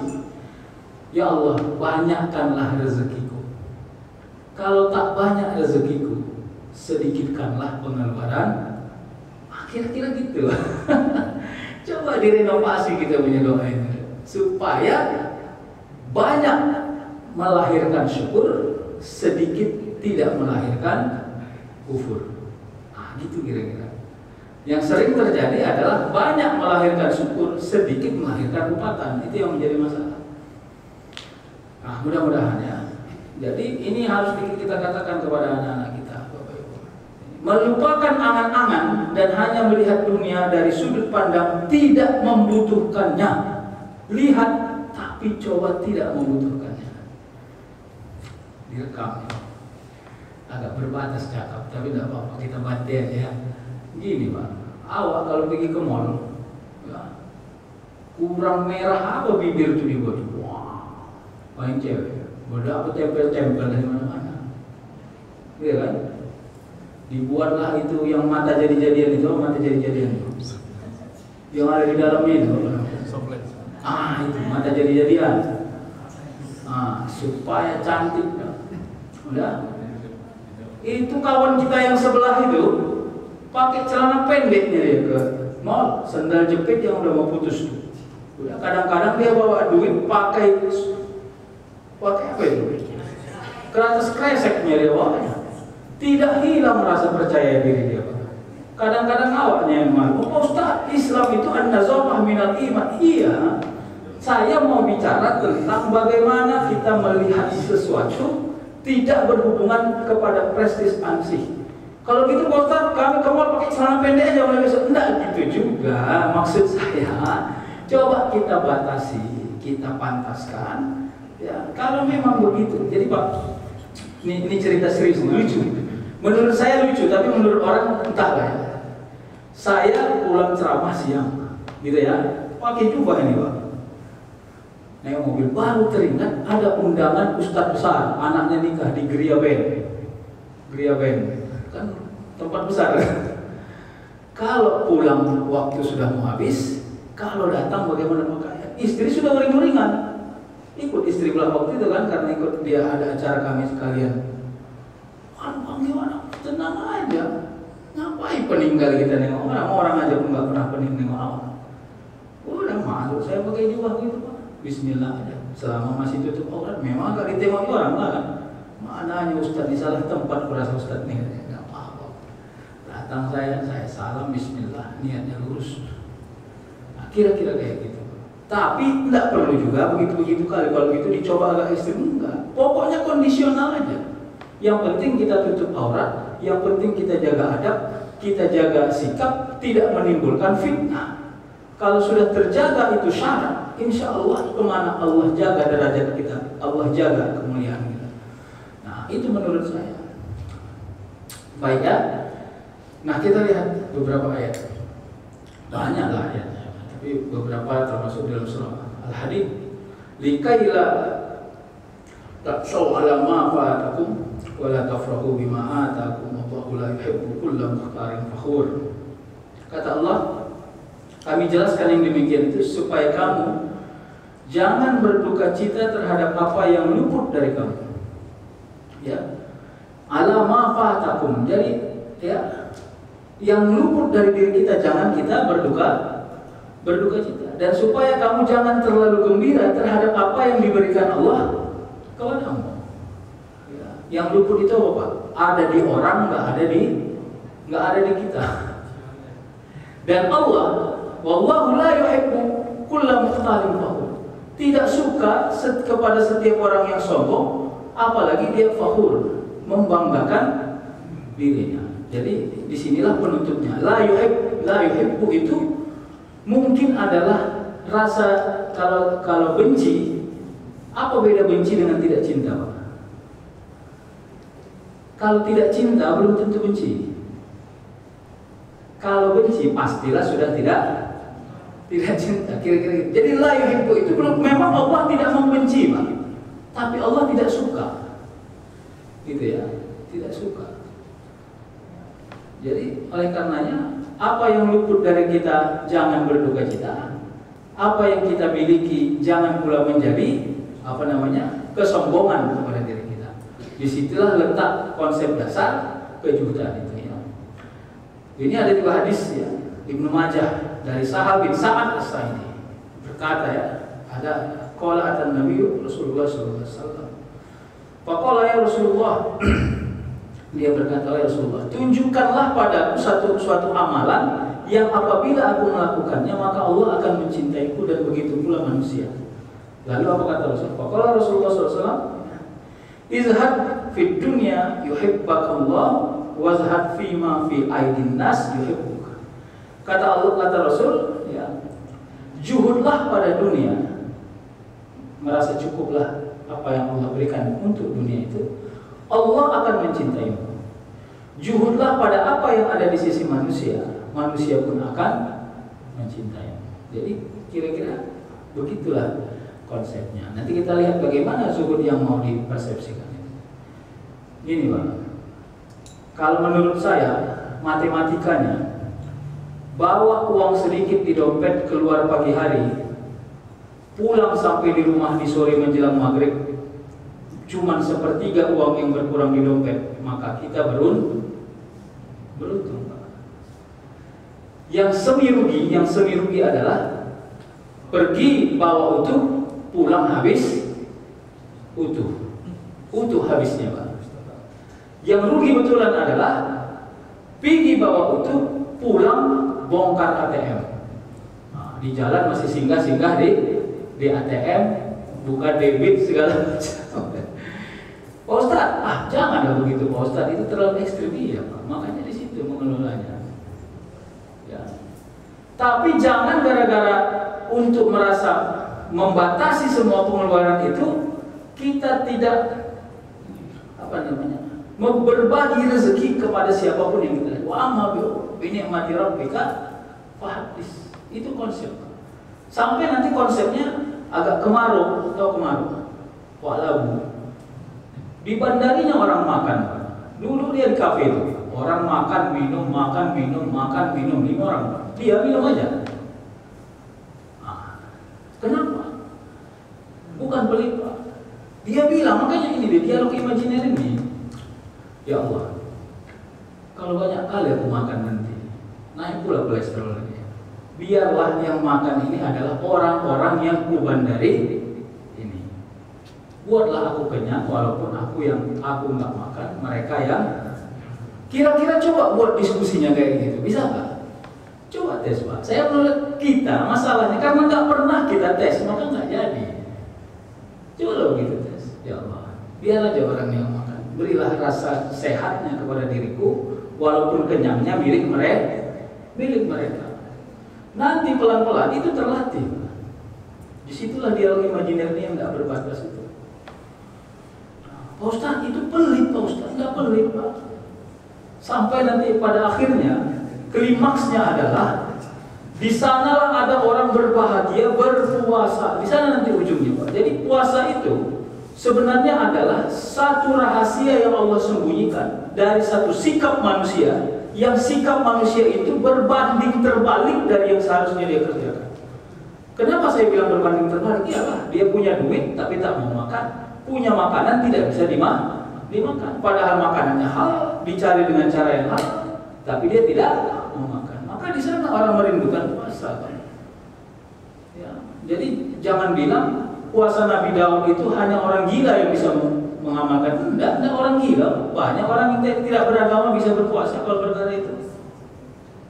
Ya Allah, banyakkanlah rezekiku. Kalau tak banyak rezekiku, sedikitkanlah pengeluaran. Kira-kira gitu. Coba direnovasi kita punya doa ini, supaya banyak melahirkan syukur, sedikit tidak melahirkan kufur. Nah, gitu kira-kira. Yang sering terjadi adalah banyak melahirkan syukur, sedikit melahirkan kufatan. Itu yang menjadi masalah. Nah, mudah-mudahan ya. Jadi ini harus kita katakan kepada anak-anak kita, Bapak melupakan angan-angan dan hanya melihat dunia dari sudut pandang tidak membutuhkannya. Lihat tapi coba tidak membutuhkannya. Direkam. Agak berbatas cakap, tapi tidak apa-apa, kita bantu aja. Gini Pak, awak kalau pergi ke mall, ya, kurang merah apa bibir itu dibuat? Wah, main cewek, udah apa tempel-tempel dari mana-mana, iya kan? Dibuatlah itu yang mata jadi-jadian itu, mata jadi-jadian itu, yang ada di dalamnya itu. Itu mata jadi-jadian. Supaya cantik, udah. Itu kawan kita yang sebelah itu pakai celana pendeknya dia ke mall, sandal jepit yang udah mau putus tuh. Udah kadang-kadang dia bawa duit pakai apa itu? Keratas kreseknya dia bawa. Tidak hilang rasa percaya diri dia. Kadang-kadang awaknya yang malu. Oh Ustaz, Islam itu an-nazafah minal iman. Iya. Saya mau bicara tentang bagaimana kita melihat sesuatu tidak berhubungan kepada prestis ansih. Kalau gitu Pak Ustaz, kami ke mall pakai celana pendek aja mulai besok. Enggak gitu juga. Maksud saya, coba kita batasi, kita pantaskan. Ya, kalau memang begitu. Jadi Pak, ini cerita serius, lucu. Menurut saya lucu, tapi menurut orang entahlah ya. Saya pulang ceramah siang, gitu ya. Pakai jubah ini Pak. Naik mobil baru teringat ada undangan ustadz besar, anaknya nikah di Geria Band, kan tempat besar. Kalau pulang waktu sudah mau habis, kalau datang bagaimana pakaian? Istri sudah uring-uringan, ikut istri pulang waktu itu kan karena ikut dia ada acara kami sekalian. Panggil anak, tenang aja, ngapain peninggal kita nengok orang aja pun nggak pernah nengok awak. Udah masuk, saya pakai jubah gitu Pak. Bismillah aja. Selama masih tutup aurat, memang agak ditengok orang lah kan. Mananya Ustaz di salah tempat berasa Ustaz nih, nggak apa-apa. Datang saya salam Bismillah, niatnya lurus. Nah, kira-kira kayak gitu. Tapi tidak perlu juga begitu kali. Kalau gitu dicoba agak ekstrim enggak. Pokoknya kondisional aja. Yang penting kita tutup aurat, yang penting kita jaga adab, kita jaga sikap, tidak menimbulkan fitnah. Kalau sudah terjaga itu syarat, insya Allah kemana Allah jaga derajat kita, Allah jaga kemuliaan kita. Nah itu menurut saya. Baik ya. Nah kita lihat beberapa ayat. Banyaklah ayatnya, tapi beberapa termasuk dalam surah Al-Hadid. Likaila takshaw ala ma fatakum wa la tafrahu bima atakum wallahu la yuhibbu kulla mukhtarin fakhur. Kata Allah, kami jelaskan yang demikian itu supaya kamu jangan berduka cita terhadap apa yang luput dari kamu. Ya. Ala ma fatakum. Jadi ya, yang luput dari diri kita jangan kita berduka cita. Dan supaya kamu jangan terlalu gembira terhadap apa yang diberikan Allah kepadamu. Ya. Yang luput itu apa? Ada di orang, nggak ada di kita. Dan Allah, wallahu la yuhibbu kulla mukhtalin fakhur. Tidak suka kepada setiap orang yang sombong, apalagi dia fakhur, membanggakan dirinya. Jadi disinilah penuntutnya. La yuhibbu itu mungkin adalah rasa kalau benci. Apa beda benci dengan tidak cinta, Pak? Kalau tidak cinta belum tentu benci. Kalau benci pastilah sudah tidak cinta, kira-kira. Jadi la yuhibbu itu belum, memang Allah tidak membenci, Pak. Tapi Allah tidak suka. Gitu ya, tidak suka. Jadi oleh karenanya apa yang luput dari kita jangan berduka cita. Apa yang kita miliki jangan pula menjadi kesombongan kepada diri kita. Disitulah letak konsep dasar kejutaan itu ya. Ini ada juga hadis ya, Ibnu Majah dari Sahal bin Sa'ad As-Sa'idi berkata ya, ada qala atan Nabi Rasulullah sallallahu alaihi wasallam. Faqala ya Rasulullah, dia berkata ya Rasulullah, tunjukkanlah padaku suatu amalan yang apabila aku melakukannya maka Allah akan mencintaiku dan begitu pula manusia. Lalu apa kata Rasulullah? Faqala Rasulullah sallallahu alaihi wasallam, izhad fid dunya yuhibbakallah wazhad fima fi aidin nas yuhibbuka. Kata Allah, kata Rasul, ya, juhudlah pada dunia, merasa cukuplah apa yang Allah berikan untuk dunia itu, Allah akan mencintaimu. Juhudlah pada apa yang ada di sisi manusia, manusia pun akan mencintaimu. Jadi kira-kira begitulah konsepnya. Nanti kita lihat bagaimana zuhud yang mau dipersepsikan. Gini Pak, kalau menurut saya matematikanya, bawa uang sedikit di dompet keluar pagi hari, pulang sampai di rumah di sore menjelang maghrib, cuman sepertiga uang yang berkurang di dompet, maka kita beruntung Pak. Yang semi rugi adalah pergi bawa utuh, pulang habis utuh habisnya Pak. Yang rugi betulan adalah pergi bawa utuh, pulang bongkar ATM. Nah, di jalan masih singgah-singgah di ATM, buka debit segala macam. Pak Ustadz, jangan begitu Pak Ustadz, itu terlalu ekstrim ya Pak. Makanya di situ mengelolanya. Ya. Tapi jangan gara-gara untuk merasa membatasi semua pengeluaran itu, kita tidak berbagi rezeki kepada siapapun yang kita lihat. Wa amma bi ni'mati rabbika fahaddits. Itu konsep. Sampai nanti konsepnya agak kemarau atau kemarau. Walabu. Di bandarinya orang makan. Dulu dia di kafe itu, orang makan minum 5 orang. Dia minum aja. Kenapa? Bukan pelit Pak. Dia bilang, makanya ini di dialog imajiner ini, ya Allah, kalau banyak kali aku makan nanti, naik pula kolesterol lagi. Biarlah yang makan ini adalah orang-orang yang kubandari ini. Buatlah aku kenyang, walaupun aku nggak makan, mereka yang kira-kira coba buat diskusinya kayak gitu, bisa nggak? Coba tes Pak. Saya menurut kita masalahnya karena nggak pernah kita tes, maka nggak jadi. Coba lo begitu tes, ya Allah. Biar aja orang yang makan. Berilah rasa sehatnya kepada diriku, walaupun kenyangnya milik mereka. Nanti pelan-pelan itu terlatih. Disitulah dialog imajiner yang nggak berbatas itu. Pak Ustaz, itu pelit Pak Ustaz, nggak pelit Pak. Sampai nanti pada akhirnya klimaksnya adalah di sanalah ada orang berbahagia berpuasa. Di sana nanti ujungnya Pak. Jadi puasa itu sebenarnya adalah satu rahasia yang Allah sembunyikan dari satu sikap manusia, yang sikap manusia itu berbanding terbalik dari yang seharusnya dia kerjakan. Kenapa saya bilang berbanding terbalik? Iyalah, dia punya duit tapi tak mau makan, punya makanan tidak bisa dimakan. Padahal makanannya halal, dicari dengan cara yang halal, tapi dia tidak mau makan. Maka di sana orang merindukan puasa kan? Ya, jadi jangan bilang puasa Nabi Daud itu hanya orang gila yang bisa mengamalkan. Tidak orang gila. Banyak orang yang tidak beragama bisa berpuasa kalau perkara itu.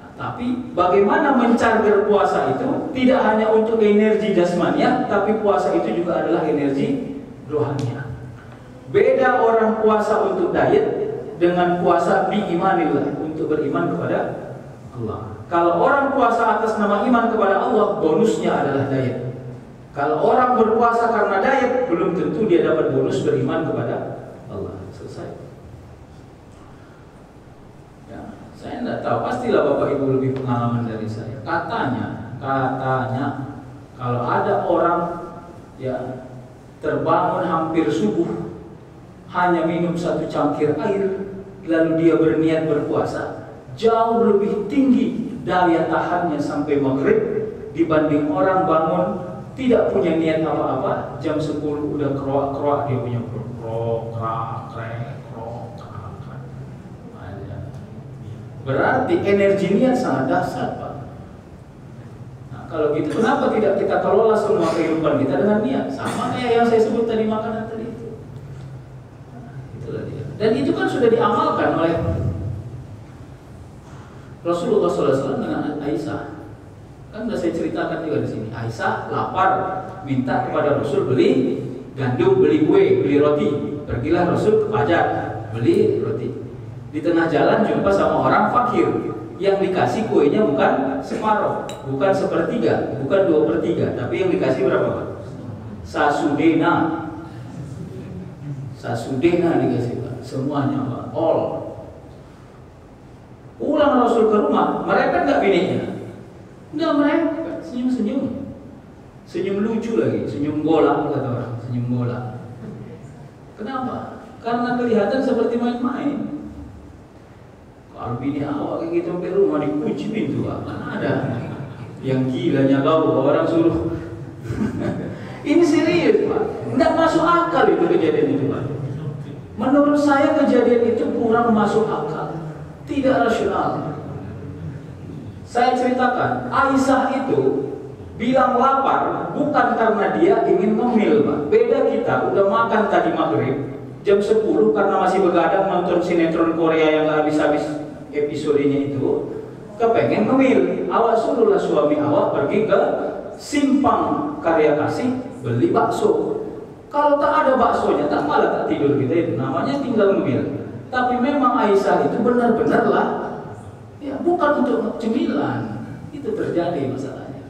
Nah, tapi bagaimana mencari puasa itu tidak hanya untuk energi jasmania, tapi puasa itu juga adalah energi rohania. Beda orang puasa untuk diet dengan puasa biimanillah, untuk beriman kepada Allah. Kalau orang puasa atas nama iman kepada Allah, bonusnya adalah diet. Kalau orang berpuasa karena diet, belum tentu dia dapat bonus beriman kepada Allah. Selesai. Ya, saya tidak tahu. Pastilah Bapak Ibu lebih pengalaman dari saya. Katanya, kalau ada orang ya terbangun hampir subuh, hanya minum 1 cangkir air, lalu dia berniat berpuasa, jauh lebih tinggi daya tahannya sampai maghrib dibanding orang bangun tidak punya niat apa-apa, jam 10 udah kroak-kroak dia punya kroak-krek. Berarti energi niat sangat dahsyat Pak. Nah, kalau gitu kenapa tidak kita kelola semua kehidupan kita dengan niat? Sama kayak yang saya sebut tadi, makanan tadi itu. Nah, itulah dia. Dan itu kan sudah diamalkan oleh Rasulullah SAW dengan Aisyah. Kan sudah saya ceritakan juga di sini. Aisyah lapar, minta kepada Rasul beli gandum, beli kue, beli roti. Pergilah Rasul ke Fajar, beli roti. Di tengah jalan jumpa sama orang fakir, yang dikasih kuenya bukan separuh, bukan sepertiga, bukan 2/3, tapi yang dikasih berapa Pak? Sasudena. Sasudena dikasih Pak, semuanya Pak, all. Pulang Rasul ke rumah, merepet nggak bininya? Nggak merepet, senyum-senyum. Senyum lucu lagi, senyum bola kata orang, senyum bola. Kenapa? Karena kelihatan seperti main-main. Kalau bini awak kayak gitu sampai rumah dikunci pintu, mana ada yang gilanya kau orang suruh. Ini serius Pak, nggak masuk akal itu kejadian itu Pak. Menurut saya kejadian itu kurang masuk akal, tidak rasional. Saya ceritakan, Aisyah itu bilang lapar bukan karena dia ingin ngemil Pak. Beda kita udah makan tadi maghrib jam 10 karena masih begadang nonton sinetron Korea yang gak habis-habis episodenya itu, kepengen ngemil. Awak suruhlah suami awak pergi ke Simpang Karya Kasih beli bakso. Kalau tak ada baksonya, tak malah tak tidur kita itu, namanya tinggal ngemil. Tapi memang Aisyah itu benar-benar lah, ya bukan untuk cemilan, itu terjadi masalahnya.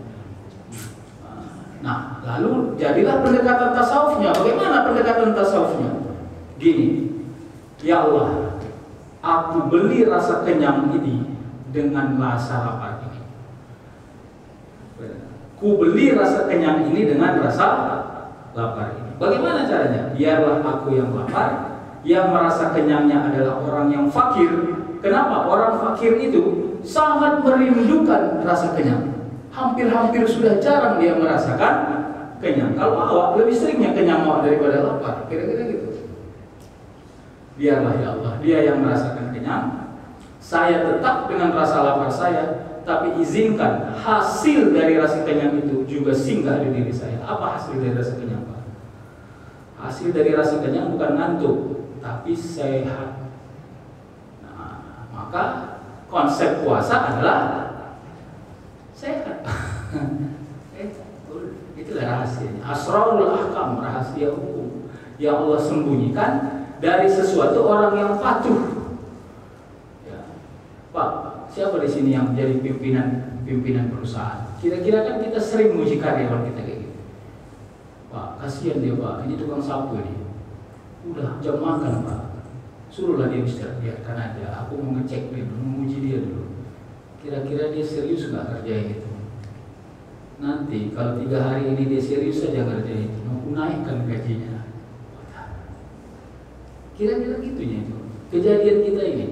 Nah, lalu jadilah pendekatan tasawufnya. Bagaimana pendekatan tasawufnya? Gini, ya Allah, aku beli rasa kenyang ini dengan rasa lapar ini. Ku beli rasa kenyang ini dengan rasa lapar ini. Bagaimana caranya? Biarlah aku yang lapar, yang merasa kenyangnya adalah orang yang fakir. Kenapa? Orang fakir itu sangat merindukan rasa kenyang. Hampir-hampir sudah jarang dia merasakan kenyang. Kalau awak lebih seringnya kenyang awak daripada lapar, kira-kira gitu. Biarlah ya Allah, dia yang merasakan kenyang, saya tetap dengan rasa lapar saya, tapi izinkan hasil dari rasa kenyang itu juga singgah di diri saya. Apa hasil dari rasa kenyang Pak? Hasil dari rasa kenyang bukan ngantuk, tapi sehat. Nah, maka konsep puasa adalah sehat. Itulah rahasianya. Asrarul ahkam, rahasia hukum yang Allah sembunyikan dari sesuatu orang yang patuh. Ya. Pak, siapa di sini yang jadi pimpinan perusahaan? Kira-kira kan kita sering muji karyawan kita kayak gitu. Pak, kasihan dia Pak, ini tukang sapu ini. Udah jam makan Pak, suruhlah dia istirahat, biarkan aja. Aku mau ngecek dia, mau muji dia dulu. Kira-kira dia serius nggak kerjain itu? Nanti kalau 3 hari ini dia serius saja kerjain itu, mau naikkan gajinya. Kira-kira gitunya itu. Kejadian kita ini,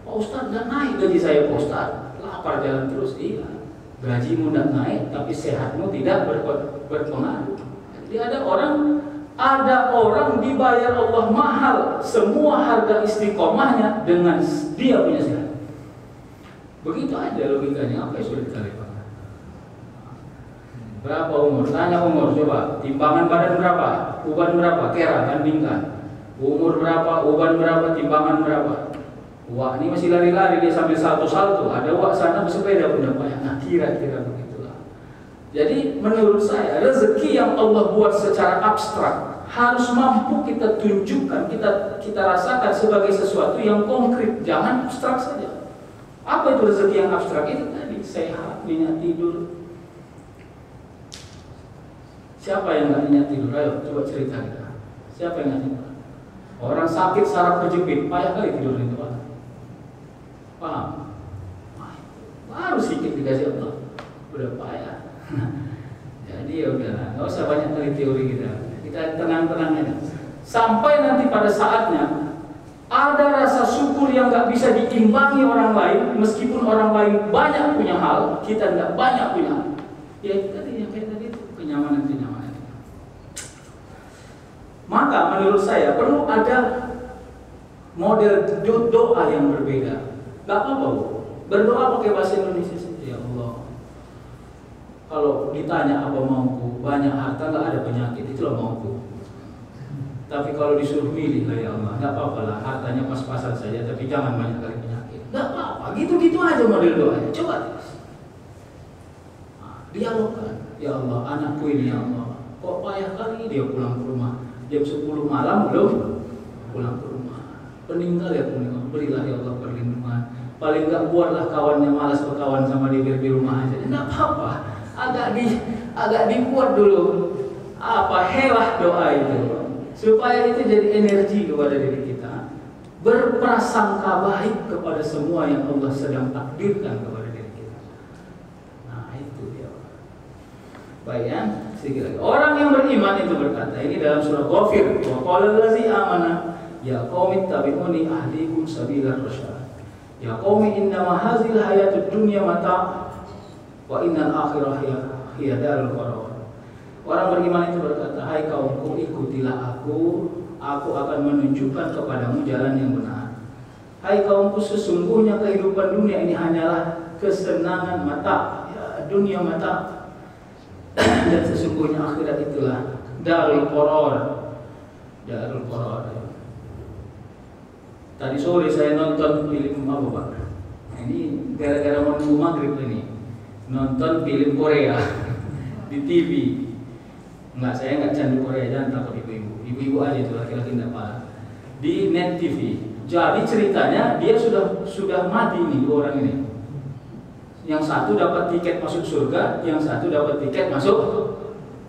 Pak Ustadz nggak naik gaji saya Pak Ustadz, lapar jalan terus. Iya, gajimu nggak naik, tapi sehatmu tidak berpengaruh. Jadi ada orang dibayar Allah mahal semua harga istiqomahnya dengan dia punya sehat. Begitu aja logikanya. Apa yang sulit kali Pak? Berapa umur? Tanya umur coba. Timbangan badan berapa? Uban berapa? Kera bandingkan. Umur berapa? Uban berapa? Timbangan berapa? Wah, ini masih lari-lari dia sambil salto-salto. Ada wak sana bersepeda pun dapat. Nah, kira-kira begitulah. Jadi menurut saya rezeki yang Allah buat secara abstrak harus mampu kita tunjukkan, kita rasakan sebagai sesuatu yang konkret. Jangan abstrak saja. Apa itu rezeki yang abstrak? Itu tadi sehat, nyenyak tidur. Siapa yang nggak nyenyak tidur? Ayo coba cerita kita. Siapa yang nggak nyenyak? Orang sakit saraf kejepit, payah kali tidur itu Pak. Paham? Baru sedikit dikasih Allah, udah payah. Jadi ya udah, nggak usah banyak kali teori kita tenang-tenang aja. Sampai nanti pada saatnya ada rasa syukur yang nggak bisa diimbangi orang lain, meskipun orang lain banyak punya hal, kita nggak banyak punya hal. Ya itu tadi yang kayak tadi itu kenyamanan. Maka menurut saya perlu ada model doa yang berbeda. Gak apa-apa Bu, berdoa pakai bahasa Indonesia saja. Ya Allah, kalau ditanya apa mauku, banyak harta gak ada penyakit, itulah mauku. Tapi kalau disuruh milih lah ya Allah, gak apa-apa lah, hartanya pas-pasan saja, tapi jangan banyak kali penyakit. Gak apa-apa, gitu-gitu aja model doanya. Coba dialogkan. Ya Allah, anakku ini ya Allah, kok payah kali dia pulang ke rumah jam 10 malam belum pulang ke rumah. Peninggal ya pulang. berilah ya Allah perlindungan. Paling enggak buatlah kawannya malas berkawan sama dia, biar di rumah aja. Enggak apa-apa, agak dibuat dulu helah doa itu, supaya itu jadi energi kepada diri kita, berprasangka baik kepada semua yang Allah sedang takdirkan kepada diri kita. Nah itu dia. Baik ya, sedikit lagi. Orang yang beriman itu berkata, ini dalam surah Ghafir, wa qala allazi amana ya qaumi tabi'uni ahdikum sabilar rasyad. Ya qaumi innama hazil hayatud dunya mata wa innal akhirah hiya darul qarar. Orang beriman itu berkata, hai kaumku, ikutilah aku akan menunjukkan kepadamu jalan yang benar. Hai kaumku, sesungguhnya kehidupan dunia ini hanyalah kesenangan mata, ya, dunia mata. Dan sesungguhnya akhirat itulah darul qarar. Darul qarar. Tadi sore saya nonton film apa Pak? Ini gara-gara mau nunggu maghrib ini, nonton film Korea di TV. Enggak, saya enggak candu Korea, jangan takut ibu-ibu. Ibu-ibu aja itu, laki-laki enggak apa. Di Net TV. Jadi ceritanya dia sudah mati nih dua orang ini. Yang satu dapat tiket masuk surga, yang satu dapat tiket masuk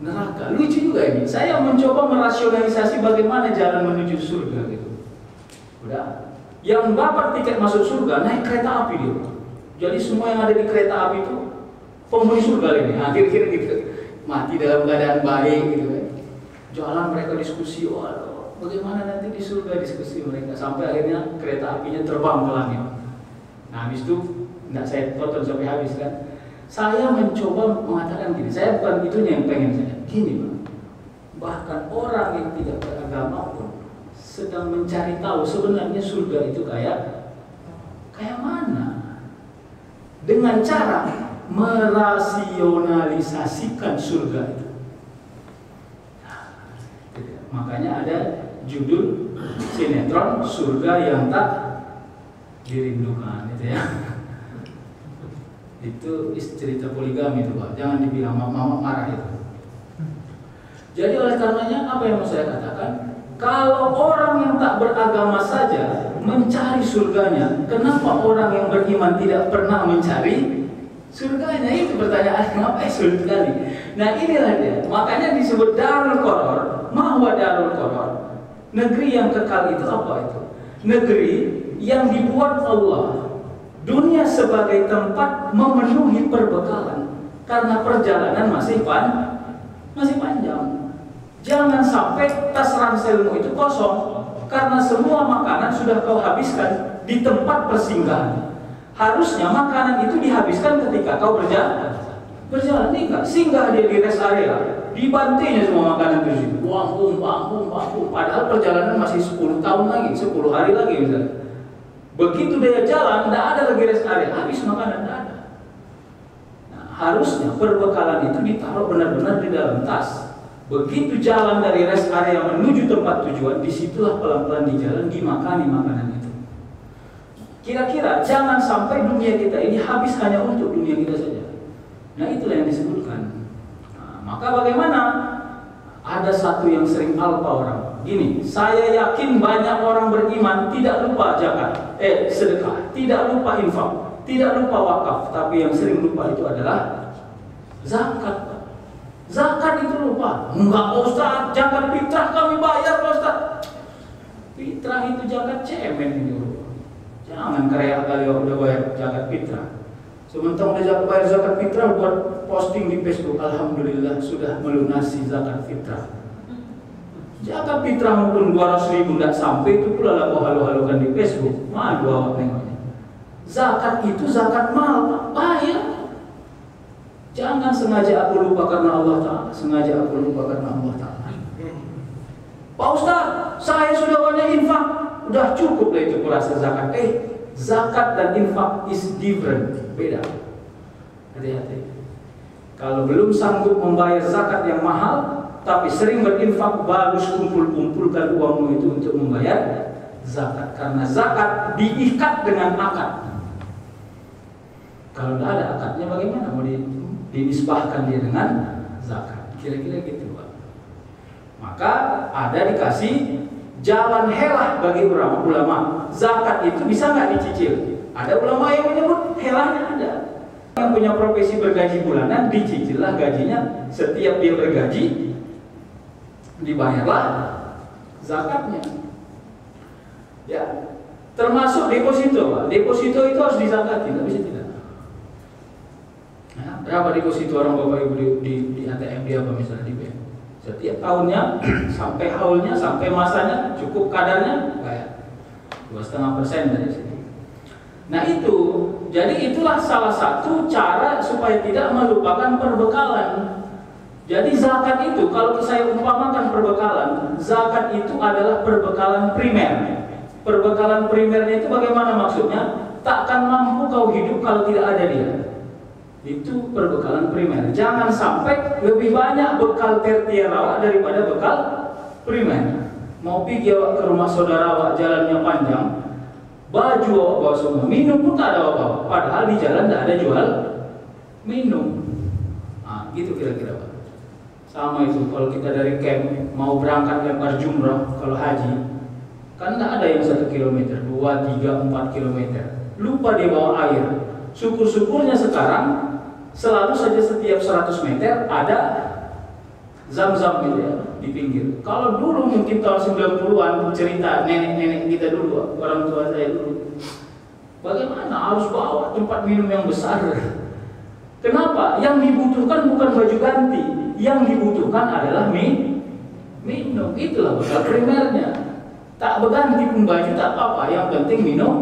neraka. Lucu juga ini. Saya mencoba merasionalisasi bagaimana jalan menuju surga gitu. Udah. Yang dapat tiket masuk surga naik kereta api dia. Jadi semua yang ada di kereta api itu penghuni surga ini. Nah, kira-kira gitu. Mati dalam keadaan baik gitu kan. Jalan mereka diskusi, waduh, bagaimana nanti di surga, diskusi mereka sampai akhirnya kereta apinya terbang ke langit. Nah, habis itu enggak saya tonton sampai habis kan. Saya mencoba mengatakan gini, saya bukan itunya yang pengen saya. Gini, Pak. Bahkan orang yang tidak beragama pun sedang mencari tahu sebenarnya surga itu kayak mana. Dengan cara merasionalisasikan surga itu. Makanya ada judul sinetron surga yang tak dirindukan itu ya. Itu cerita poligami itu Pak. Jangan dibilang mama marah itu. Jadi oleh karenanya apa yang mau saya katakan? Kalau orang yang tak beragama saja mencari surganya, kenapa orang yang beriman tidak pernah mencari surganya? Itu pertanyaan kenapa sulit sekali. Nah inilah dia. Makanya disebut darul qarar. Mahwa darul qarar. Negeri yang kekal itu apa itu? Negeri yang dibuat Allah. Dunia sebagai tempat memenuhi perbekalan. Karena perjalanan masih panjang. Jangan sampai tas ranselmu itu kosong karena semua makanan sudah kau habiskan di tempat persinggahan. Harusnya makanan itu dihabiskan ketika kau berjalan. Nih enggak, singgah dia di rest area, dibantinya semua makanan di situ. Buang. Padahal perjalanan masih 10 tahun lagi, 10 hari lagi misalnya. Begitu dia jalan, tidak ada lagi rest area, habis makanan tidak ada. Nah, harusnya perbekalan itu ditaruh benar-benar di dalam tas. Begitu jalan dari rest area menuju tempat tujuan, disitulah pelan-pelan di jalan dimakani makanan itu. Kira-kira jangan sampai dunia kita ini habis hanya untuk dunia kita saja. Nah itulah yang disebutkan. Nah, maka bagaimana? Ada satu yang sering alpa orang. Gini, saya yakin banyak orang beriman tidak lupa zakat, sedekah, tidak lupa infak, tidak lupa wakaf, tapi yang sering lupa itu adalah zakat. Zakat itu lupa. Enggak Pak Ustaz, zakat fitrah kami bayar Pak Ustaz. Fitrah itu zakat cemen itu. Jangan kayak kali udah bayar zakat fitrah. Sementara udah bayar zakat fitrah buat posting di Facebook, alhamdulillah sudah melunasi zakat fitrah. Zakat fitrah mungkin 200.000 tidak sampai itu pula lah halo-halokan di Facebook. Madu awak tengoknya. Zakat itu zakat mal, bayar. Jangan sengaja aku lupa karena Allah Ta'ala. Sengaja aku lupa karena Allah Ta'ala. Pak Ustaz, saya sudah banyak infak. Udah cukup lah itu kurasa zakat. Zakat dan infak is different. Beda. Hati-hati. Kalau belum sanggup membayar zakat yang mahal, tapi sering berinfak, bagus kumpulkan uangmu itu untuk membayar zakat. Karena zakat diikat dengan akad. Kalau tidak ada akadnya bagaimana mau dinisbahkan dia dengan zakat? Kira-kira gitu Pak. Maka ada dikasih jalan helah bagi ulama. Zakat itu bisa nggak dicicil? Ada ulama yang menyebut helahnya ada. Yang punya profesi bergaji bulanan, dicicillah gajinya. Setiap dia bergaji, dibayarlah zakatnya. Ya, termasuk deposito, Pak. Deposito itu harus dizakati, tapi bisa tidak. Nah, berapa deposito orang bapak ibu di ATM dia apa misalnya di bank? Setiap tahunnya sampai haulnya, sampai masanya cukup kadarnya bayar 2,5% dari situ. Nah itu, jadi itulah salah satu cara supaya tidak melupakan perbekalan. Jadi zakat itu, kalau saya umpamakan perbekalan, zakat itu adalah perbekalan primer. Perbekalan primernya itu bagaimana maksudnya? Takkan mampu kau hidup kalau tidak ada dia. Itu perbekalan primer. Jangan sampai lebih banyak bekal tertier awak daripada bekal primer. Mau pergi awak ke rumah saudara awak, jalannya panjang, baju awak bawa semua, minum pun tak ada apa-apa. Padahal di jalan tidak ada jual minum. Nah, gitu kira-kira Pak. Sama itu kalau kita dari camp mau berangkat lempar jumrah, kalau haji kan tidak ada yang 1 kilometer, 2, 3, 4 kilometer. Lupa dia bawa air. Syukur-syukurnya sekarang selalu saja setiap 100 meter ada zam-zam gitu ya di pinggir. Kalau dulu mungkin tahun 90-an cerita nenek-nenek kita dulu, orang tua saya dulu, bagaimana harus bawa tempat minum yang besar. Kenapa? Yang dibutuhkan bukan baju ganti, yang dibutuhkan adalah minum. Itulah bekal primernya. Tak berganti pun baju tak apa-apa, yang penting minum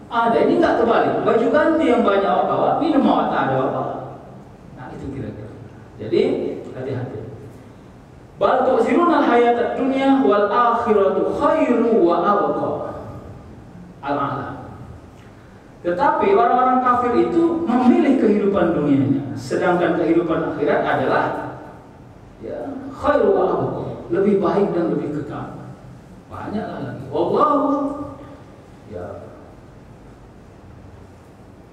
ada. Ini nggak terbalik, baju ganti yang banyak awak bawa, minum awak tak ada apa. Nah itu kira-kira. Jadi hati-hati. Bal tu'thiruna al-hayatad dunya wal akhiratu khairu wa abqa. Al-a'la. Tetapi orang-orang kafir itu memilih kehidupan dunianya, sedangkan kehidupan akhirat adalah ya khairu wa abqa, lebih baik dan lebih kekal. Banyaklah lagi. Wallahu ya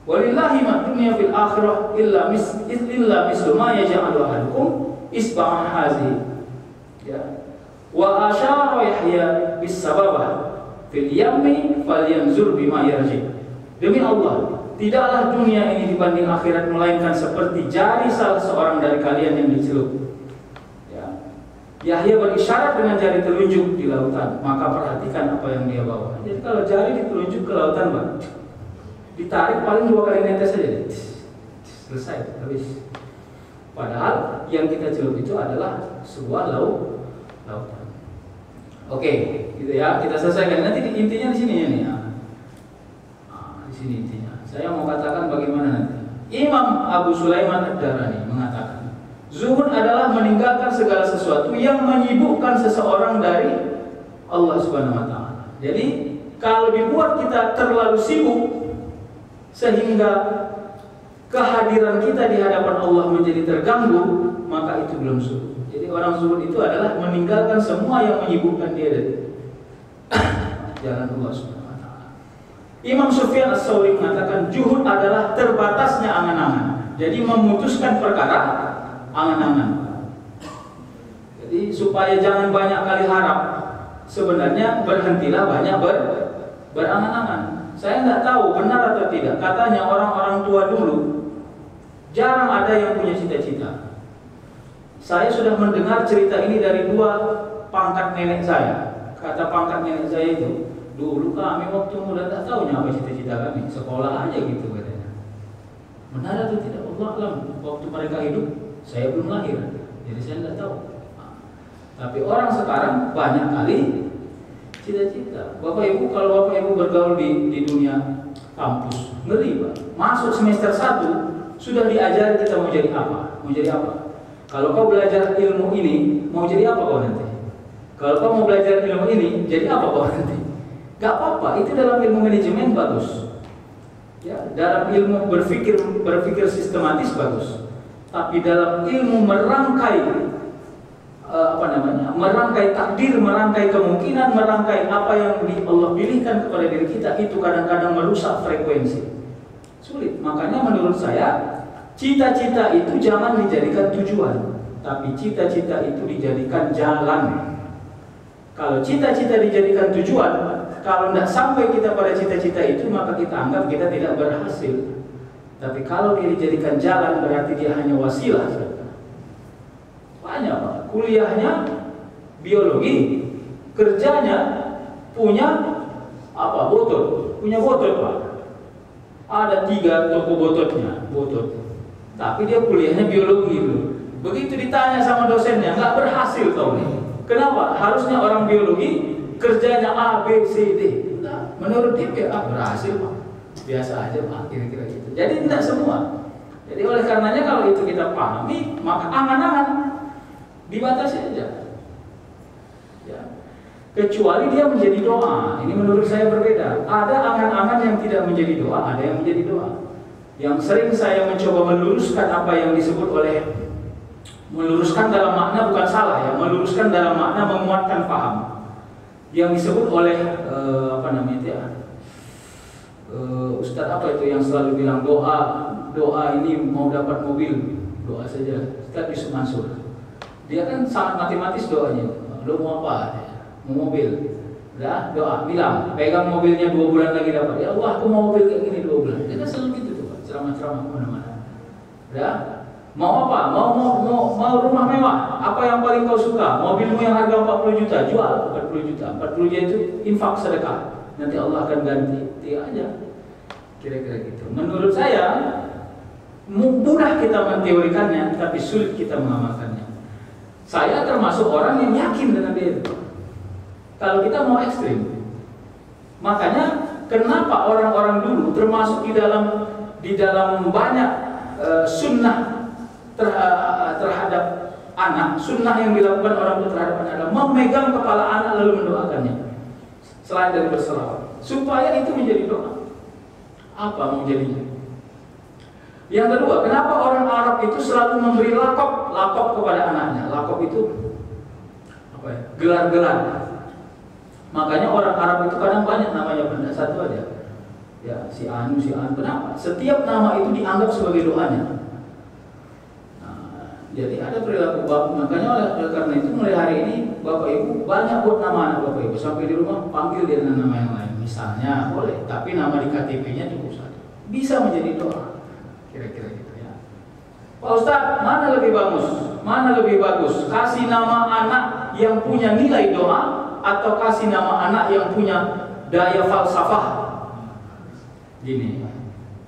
walillahi ma dunya fil akhirah illa mislu ma yaj'alu ahadukum isba'an hazi. Ya. Wa asyara Yahya bis sababah fil yammi falyanzur bima yarji. Demi Allah, tidaklah dunia ini dibanding akhirat melainkan seperti jari salah seorang dari kalian yang dicelup. Yahya berisyarat dengan jari telunjuk di lautan, maka perhatikan apa yang dia bawa. Jadi kalau jari ditelunjuk ke lautan, Pak, ditarik paling 2 kali netes saja, selesai, habis. Padahal yang kita celup itu adalah sebuah lautan. Oke, gitu ya, kita selesaikan. Nanti intinya di sini ya nih. Di sini intinya. Saya mau katakan bagaimana nanti. Imam Abu Sulaiman Ad-Darani mengatakan, zuhud adalah meninggalkan segala sesuatu yang menyibukkan seseorang dari Allah Subhanahu wa taala. Jadi, kalau dibuat kita terlalu sibuk sehingga kehadiran kita di hadapan Allah menjadi terganggu, maka itu belum zuhud. Jadi orang zuhud itu adalah meninggalkan semua yang menyibukkan dia dari jalan Allah Subhanahu wa taala. Imam Sufyan Ats-Tsauri mengatakan zuhud adalah terbatasnya angan-angan. Jadi memutuskan perkara angan-angan. Jadi supaya jangan banyak kali harap, sebenarnya berhentilah banyak berangan-angan. Saya nggak tahu benar atau tidak. Katanya orang-orang tua dulu jarang ada yang punya cita-cita. Saya sudah mendengar cerita ini dari 2 pangkat nenek saya. Kata pangkat nenek saya itu, dulu kami waktu muda tak tahu apa cita-cita kami, sekolah aja gitu katanya. Benar atau tidak? Allah alam. Waktu mereka hidup, saya belum lahir, jadi saya tidak tahu. Tapi orang sekarang banyak kali cita-cita. Bapak Ibu, kalau Bapak Ibu bergaul di dunia kampus, ngeri Pak. Masuk semester 1 sudah diajari kita mau jadi apa? Mau jadi apa? Kalau kau belajar ilmu ini, mau jadi apa kau nanti? Kalau kau mau belajar ilmu ini, jadi apa kau nanti? Gak apa-apa, itu dalam ilmu manajemen bagus. Ya, dalam ilmu berpikir sistematis bagus. Tapi dalam ilmu merangkai merangkai takdir, merangkai kemungkinan, merangkai apa yang Allah pilihkan kepada diri kita, itu kadang-kadang merusak frekuensi. Sulit. Makanya menurut saya, cita-cita itu jangan dijadikan tujuan, tapi cita-cita itu dijadikan jalan. Kalau cita-cita dijadikan tujuan, kalau tidak sampai kita pada cita-cita itu, maka kita anggap kita tidak berhasil. Tapi kalau dia dijadikan jalan, berarti dia hanya wasilah. Banyak Pak, kuliahnya biologi, kerjanya punya apa? Botot, punya botot Pak. Ada 3 toko bototnya, botot. Tapi dia kuliahnya biologi dulu. Begitu ditanya sama dosennya, nggak berhasil kau nih. Kenapa? Harusnya orang biologi kerjanya A, B, C, D. Nah, menurut dia berhasil Pak. Biasa aja Pak, kira-kira gitu. Jadi tidak semua. Jadi oleh karenanya kalau itu kita pahami, maka angan-angan dibatasi aja. Ya. Kecuali dia menjadi doa. Ini menurut saya berbeda. Ada angan-angan yang tidak menjadi doa, ada yang menjadi doa. Yang sering saya mencoba meluruskan apa yang disebut oleh, meluruskan dalam makna bukan salah ya, meluruskan dalam makna menguatkan paham. Yang disebut oleh apa namanya itu ya, Ustadz apa itu yang selalu bilang doa ini mau dapat mobil, doa saja. Ustadz Yusuf Mansur. Dia kan sangat matematis doanya. Lo mau apa? Mau mobil. Udah doa, bilang pegang mobilnya 2 bulan lagi dapat. Ya Allah, aku mau mobil kayak gini 2 bulan. Dia kan selalu gitu tuh, ceramah-ceramah kemana-mana. Udah. Mau apa? Mau rumah mewah. Apa yang paling kau suka? Mobilmu yang harga 40 juta, jual 40 juta. 40 juta itu infak sedekah. Nanti Allah akan ganti. Dia aja. Kira-kira gitu. Menurut saya mudah kita menteorikannya, tapi sulit kita mengamalkannya. Saya termasuk orang yang yakin dengan dia. Kalau kita mau ekstrim, makanya kenapa orang-orang dulu termasuk di dalam banyak sunnah terhadap anak, sunnah yang dilakukan orang tua terhadap anak adalah memegang kepala anak lalu mendoakannya selain dari berselawat, supaya itu menjadi doa. Apa mau jadinya? Yang kedua, kenapa orang Arab itu selalu memberi lakop kepada anaknya? Lakop itu apa ya? Gelar-gelar. Makanya orang Arab itu kadang banyak namanya, benda satu aja. Ya, si Anu. Kenapa? Setiap nama itu dianggap sebagai doanya. Jadi ada perilaku bapak, makanya oleh karena itu mulai hari ini bapak ibu banyak buat nama anak bapak ibu, sampai di rumah panggil dia dengan nama yang lain, misalnya boleh, tapi nama di KTP-nya cukup satu, bisa menjadi doa, kira-kira gitu ya. Pak Ustadz, mana lebih bagus, kasih nama anak yang punya nilai doa atau kasih nama anak yang punya daya falsafah? Gini,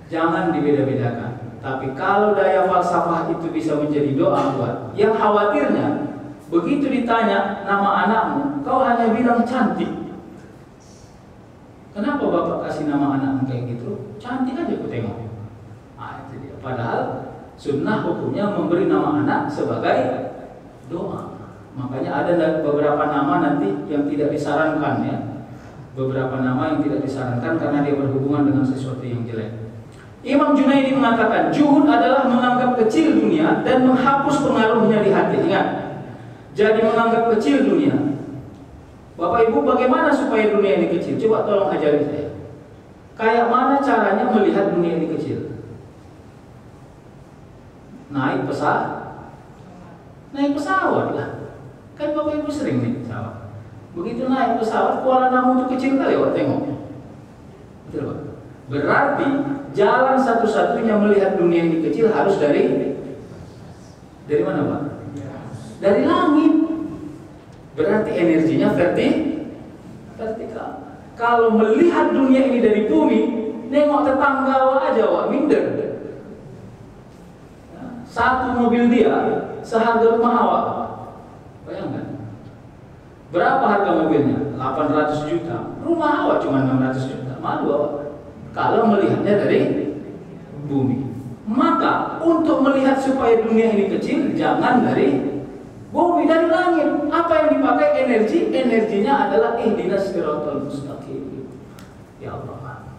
jangan dibeda-bedakan. Tapi kalau daya falsafah itu bisa menjadi doa buat, yang khawatirnya begitu ditanya nama anakmu, kau hanya bilang cantik. Kenapa bapak kasih nama anakmu kayak gitu? Cantik aja aku tengok. Nah, itu dia. Padahal sunnah hukumnya memberi nama anak sebagai doa. Makanya ada beberapa nama nanti yang tidak disarankan ya. Beberapa nama yang tidak disarankan karena dia berhubungan dengan sesuatu yang jelek. Imam Junaidi mengatakan, juhud adalah menganggap kecil dunia dan menghapus pengaruhnya di hati. Ingat, jadi menganggap kecil dunia. Bapak Ibu, bagaimana supaya dunia ini kecil? Coba tolong ajarin saya. Kayak mana caranya melihat dunia ini kecil? Naik pesawat lah. Kan Bapak Ibu sering naik pesawat. Begitu naik pesawat, Kuala Namu itu kecil kali ya, tengok. Betul Pak? Berarti jalan satu-satunya melihat dunia ini kecil harus dari mana Pak? Dari langit. Berarti energinya vertikal. Kalau melihat dunia ini dari bumi, nengok tetangga aja minder. Satu mobil dia seharga rumah awak. Bayangkan. Berapa harga mobilnya? 800 juta. Rumah awak cuma 600 juta. Malu awak. Kalau melihatnya dari bumi. Maka untuk melihat supaya dunia ini kecil, jangan dari bumi, dari langit. Apa yang dipakai energi? Energinya adalah ihdinas siratal mustaqim. Ya Allah.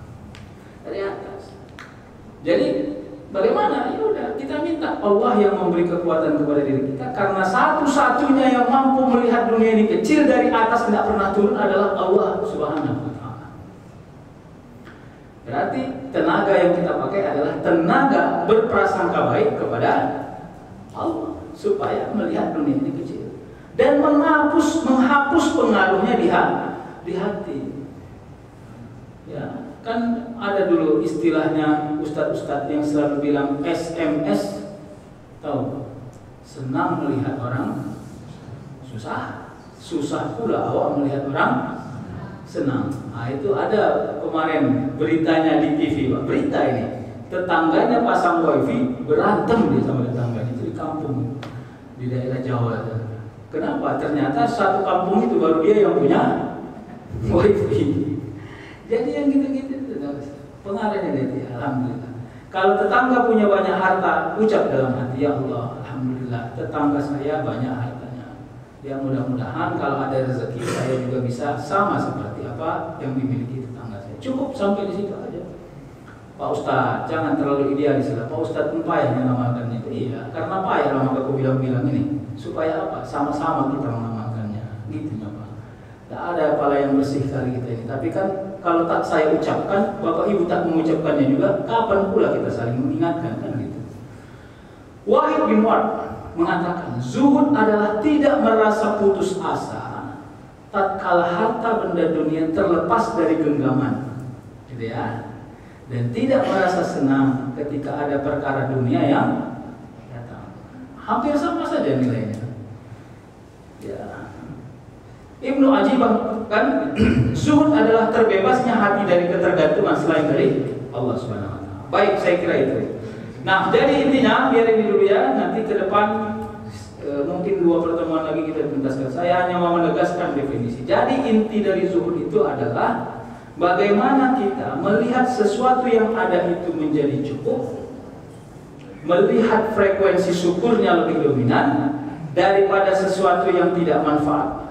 Dari atas. Jadi bagaimana? Ya udah, kita minta Allah yang memberi kekuatan kepada diri kita, karena satu-satunya yang mampu melihat dunia ini kecil dari atas tidak pernah turun adalah Allah Subhanahu wa taala. Berarti tenaga yang kita pakai adalah tenaga berprasangka baik kepada Allah supaya melihat dunia ini kecil. dan menghapus pengaruhnya di hati. Ya, kan ada dulu istilahnya ustadz-ustadz yang selalu bilang SMS, tahu? Senang melihat orang susah pula awak melihat orang senang. Nah, itu ada kemarin beritanya di TV, Pak. Berita ini, tetangganya pasang wifi, berantem dia sama tetangganya di kampung di daerah Jawa. Kenapa? Ternyata satu kampung itu baru dia yang punya wifi. Jadi yang gitu-gitu itu pengaruhnya dari alhamdulillah. Kalau tetangga punya banyak harta, ucap dalam hati, ya Allah, alhamdulillah, tetangga saya banyak hartanya. Ya mudah-mudahan kalau ada rezeki saya juga bisa sama seperti apa yang dimiliki tetangga saya. Cukup sampai di situ aja. Pak Ustadz, jangan terlalu idealis lah. Pak Ustadz pun payah mengamalkannya itu. Iya, karena payah lah maka aku bilang ini. Supaya apa? Sama-sama kita mengamalkannya. Gitu Pak. Tidak ada kepala yang bersih kali kita ini. Tapi kan kalau tak saya ucapkan, Bapak Ibu tak mengucapkannya juga, kapan pula kita saling mengingatkan kan gitu. Wahid bin Ward mengatakan, zuhud adalah tidak merasa putus asa tatkala harta benda dunia terlepas dari genggaman, gitu ya. Dan tidak merasa senang ketika ada perkara dunia yang datang. Hampir sama saja nilainya. Ya. Ibnu Ajibah kan, zuhud adalah terbebasnya hati dari ketergantungan selain dari Allah Subhanahu wa taala. Baik, saya kira itu. Nah, jadi intinya biar ini dulu ya, nanti ke depan mungkin 2 pertemuan lagi kita tuntaskan. Saya hanya mau menegaskan definisi. Jadi inti dari zuhud itu adalah bagaimana kita melihat sesuatu yang ada itu menjadi cukup, melihat frekuensi syukurnya lebih dominan daripada sesuatu yang tidak manfaat.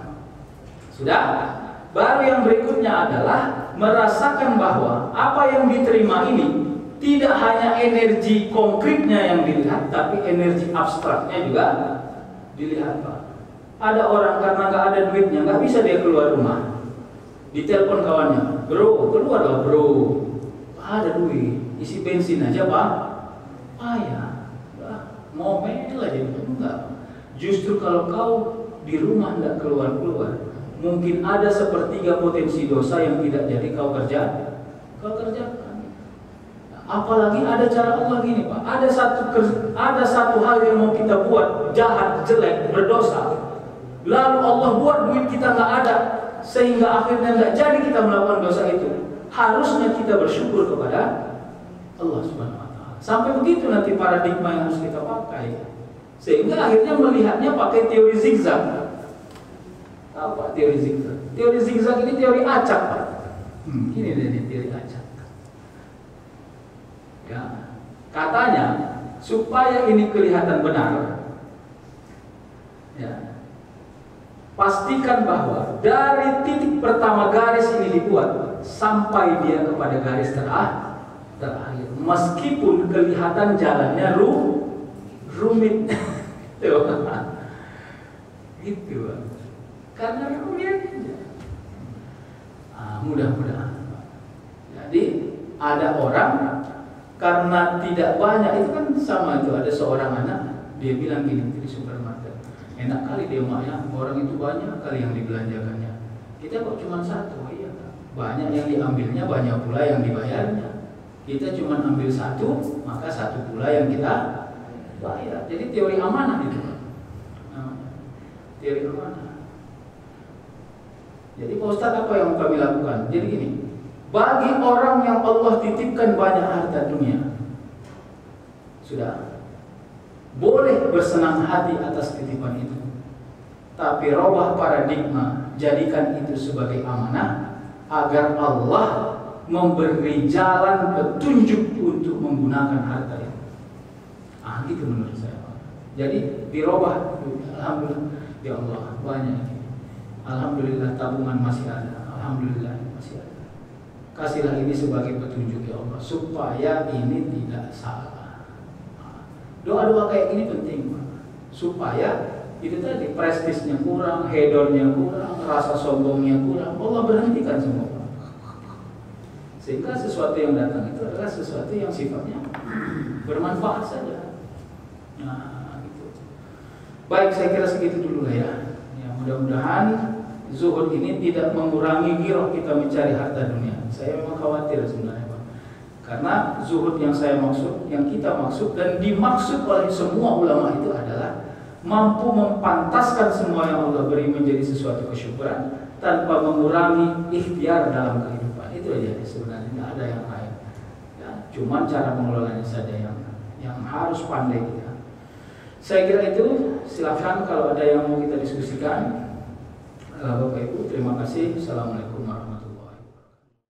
Sudah? Baru yang berikutnya adalah merasakan bahwa apa yang diterima ini tidak hanya energi konkretnya yang dilihat, tapi energi abstraknya juga dilihat, Pak. Ada orang karena nggak ada duitnya, nggak bisa dia keluar rumah. Ditelepon kawannya, bro, keluarlah bro. Ada duit, isi bensin aja Pak. Payah, ngomel aja enggak. Justru kalau kau di rumah nggak keluar-keluar, mungkin ada 1/3 potensi dosa yang tidak jadi kau kerjakan. Apalagi ada cara Allah gini Pak. Ada satu hal yang mau kita buat jahat, jelek, berdosa. Lalu Allah buat duit kita nggak ada, sehingga akhirnya nggak jadi kita melakukan dosa itu. Harusnya kita bersyukur kepada Allah Subhanahu wa taala. Sampai begitu nanti paradigma yang harus kita pakai. Sehingga akhirnya melihatnya pakai teori zigzag. Tahu Pak teori zigzag? Teori zigzag ini teori acak Pak. Ini dia teori acak. Ya, katanya supaya ini kelihatan benar, ya, pastikan bahwa dari titik pertama garis ini dibuat sampai dia kepada garis terakhir, meskipun kelihatan jalannya rumit, gitu, karena rumit. Mudah-mudahan. Jadi ada orang karena tidak banyak, itu kan sama itu, ada seorang anak dia bilang gini di supermarket, enak kali dia maknya orang itu banyak kali yang dibelanjakannya, kita kok cuma satu. Iya, banyak yang diambilnya, banyak pula yang dibayarnya. Kita cuma ambil satu, maka satu pula yang kita bayar. Jadi teori amanah itu, teori amanah. Jadi Pak Ustadz, apa yang kami lakukan? Jadi gini, bagi orang yang Allah titipkan banyak harta dunia, sudah boleh bersenang hati atas titipan itu, tapi robah paradigma, jadikan itu sebagai amanah agar Allah memberi jalan petunjuk untuk menggunakan harta itu. Gitu menurut saya. Jadi dirobah. Alhamdulillah, ya Allah banyak. Alhamdulillah tabungan masih ada. Alhamdulillah masih ada. Kasihlah ini sebagai petunjuk ya Allah, supaya ini tidak salah. Doa-doa kayak gini penting, supaya itu tadi prestisnya kurang, hedonnya kurang, rasa sombongnya kurang, Allah berhentikan semua. Sehingga sesuatu yang datang itu adalah sesuatu yang sifatnya bermanfaat saja. Nah, gitu. Baik, saya kira segitu dulu lah ya. mudah-mudahan zuhud ini tidak mengurangi giroh kita mencari harta dunia. Saya memang khawatir sebenarnya, Pak. Karena zuhud yang saya maksud, yang kita maksud dan dimaksud oleh semua ulama itu adalah mampu mempantaskan semua yang Allah beri menjadi sesuatu kesyukuran tanpa mengurangi ikhtiar dalam kehidupan. Itu aja sebenarnya, tidak ada yang lain. Ya, cuman cara mengelolanya saja yang harus pandai kita. Saya kira itu. Silakan kalau ada yang mau kita diskusikan. Bapak Ibu, terima kasih. Assalamualaikum warahmatullahi wabarakatuh.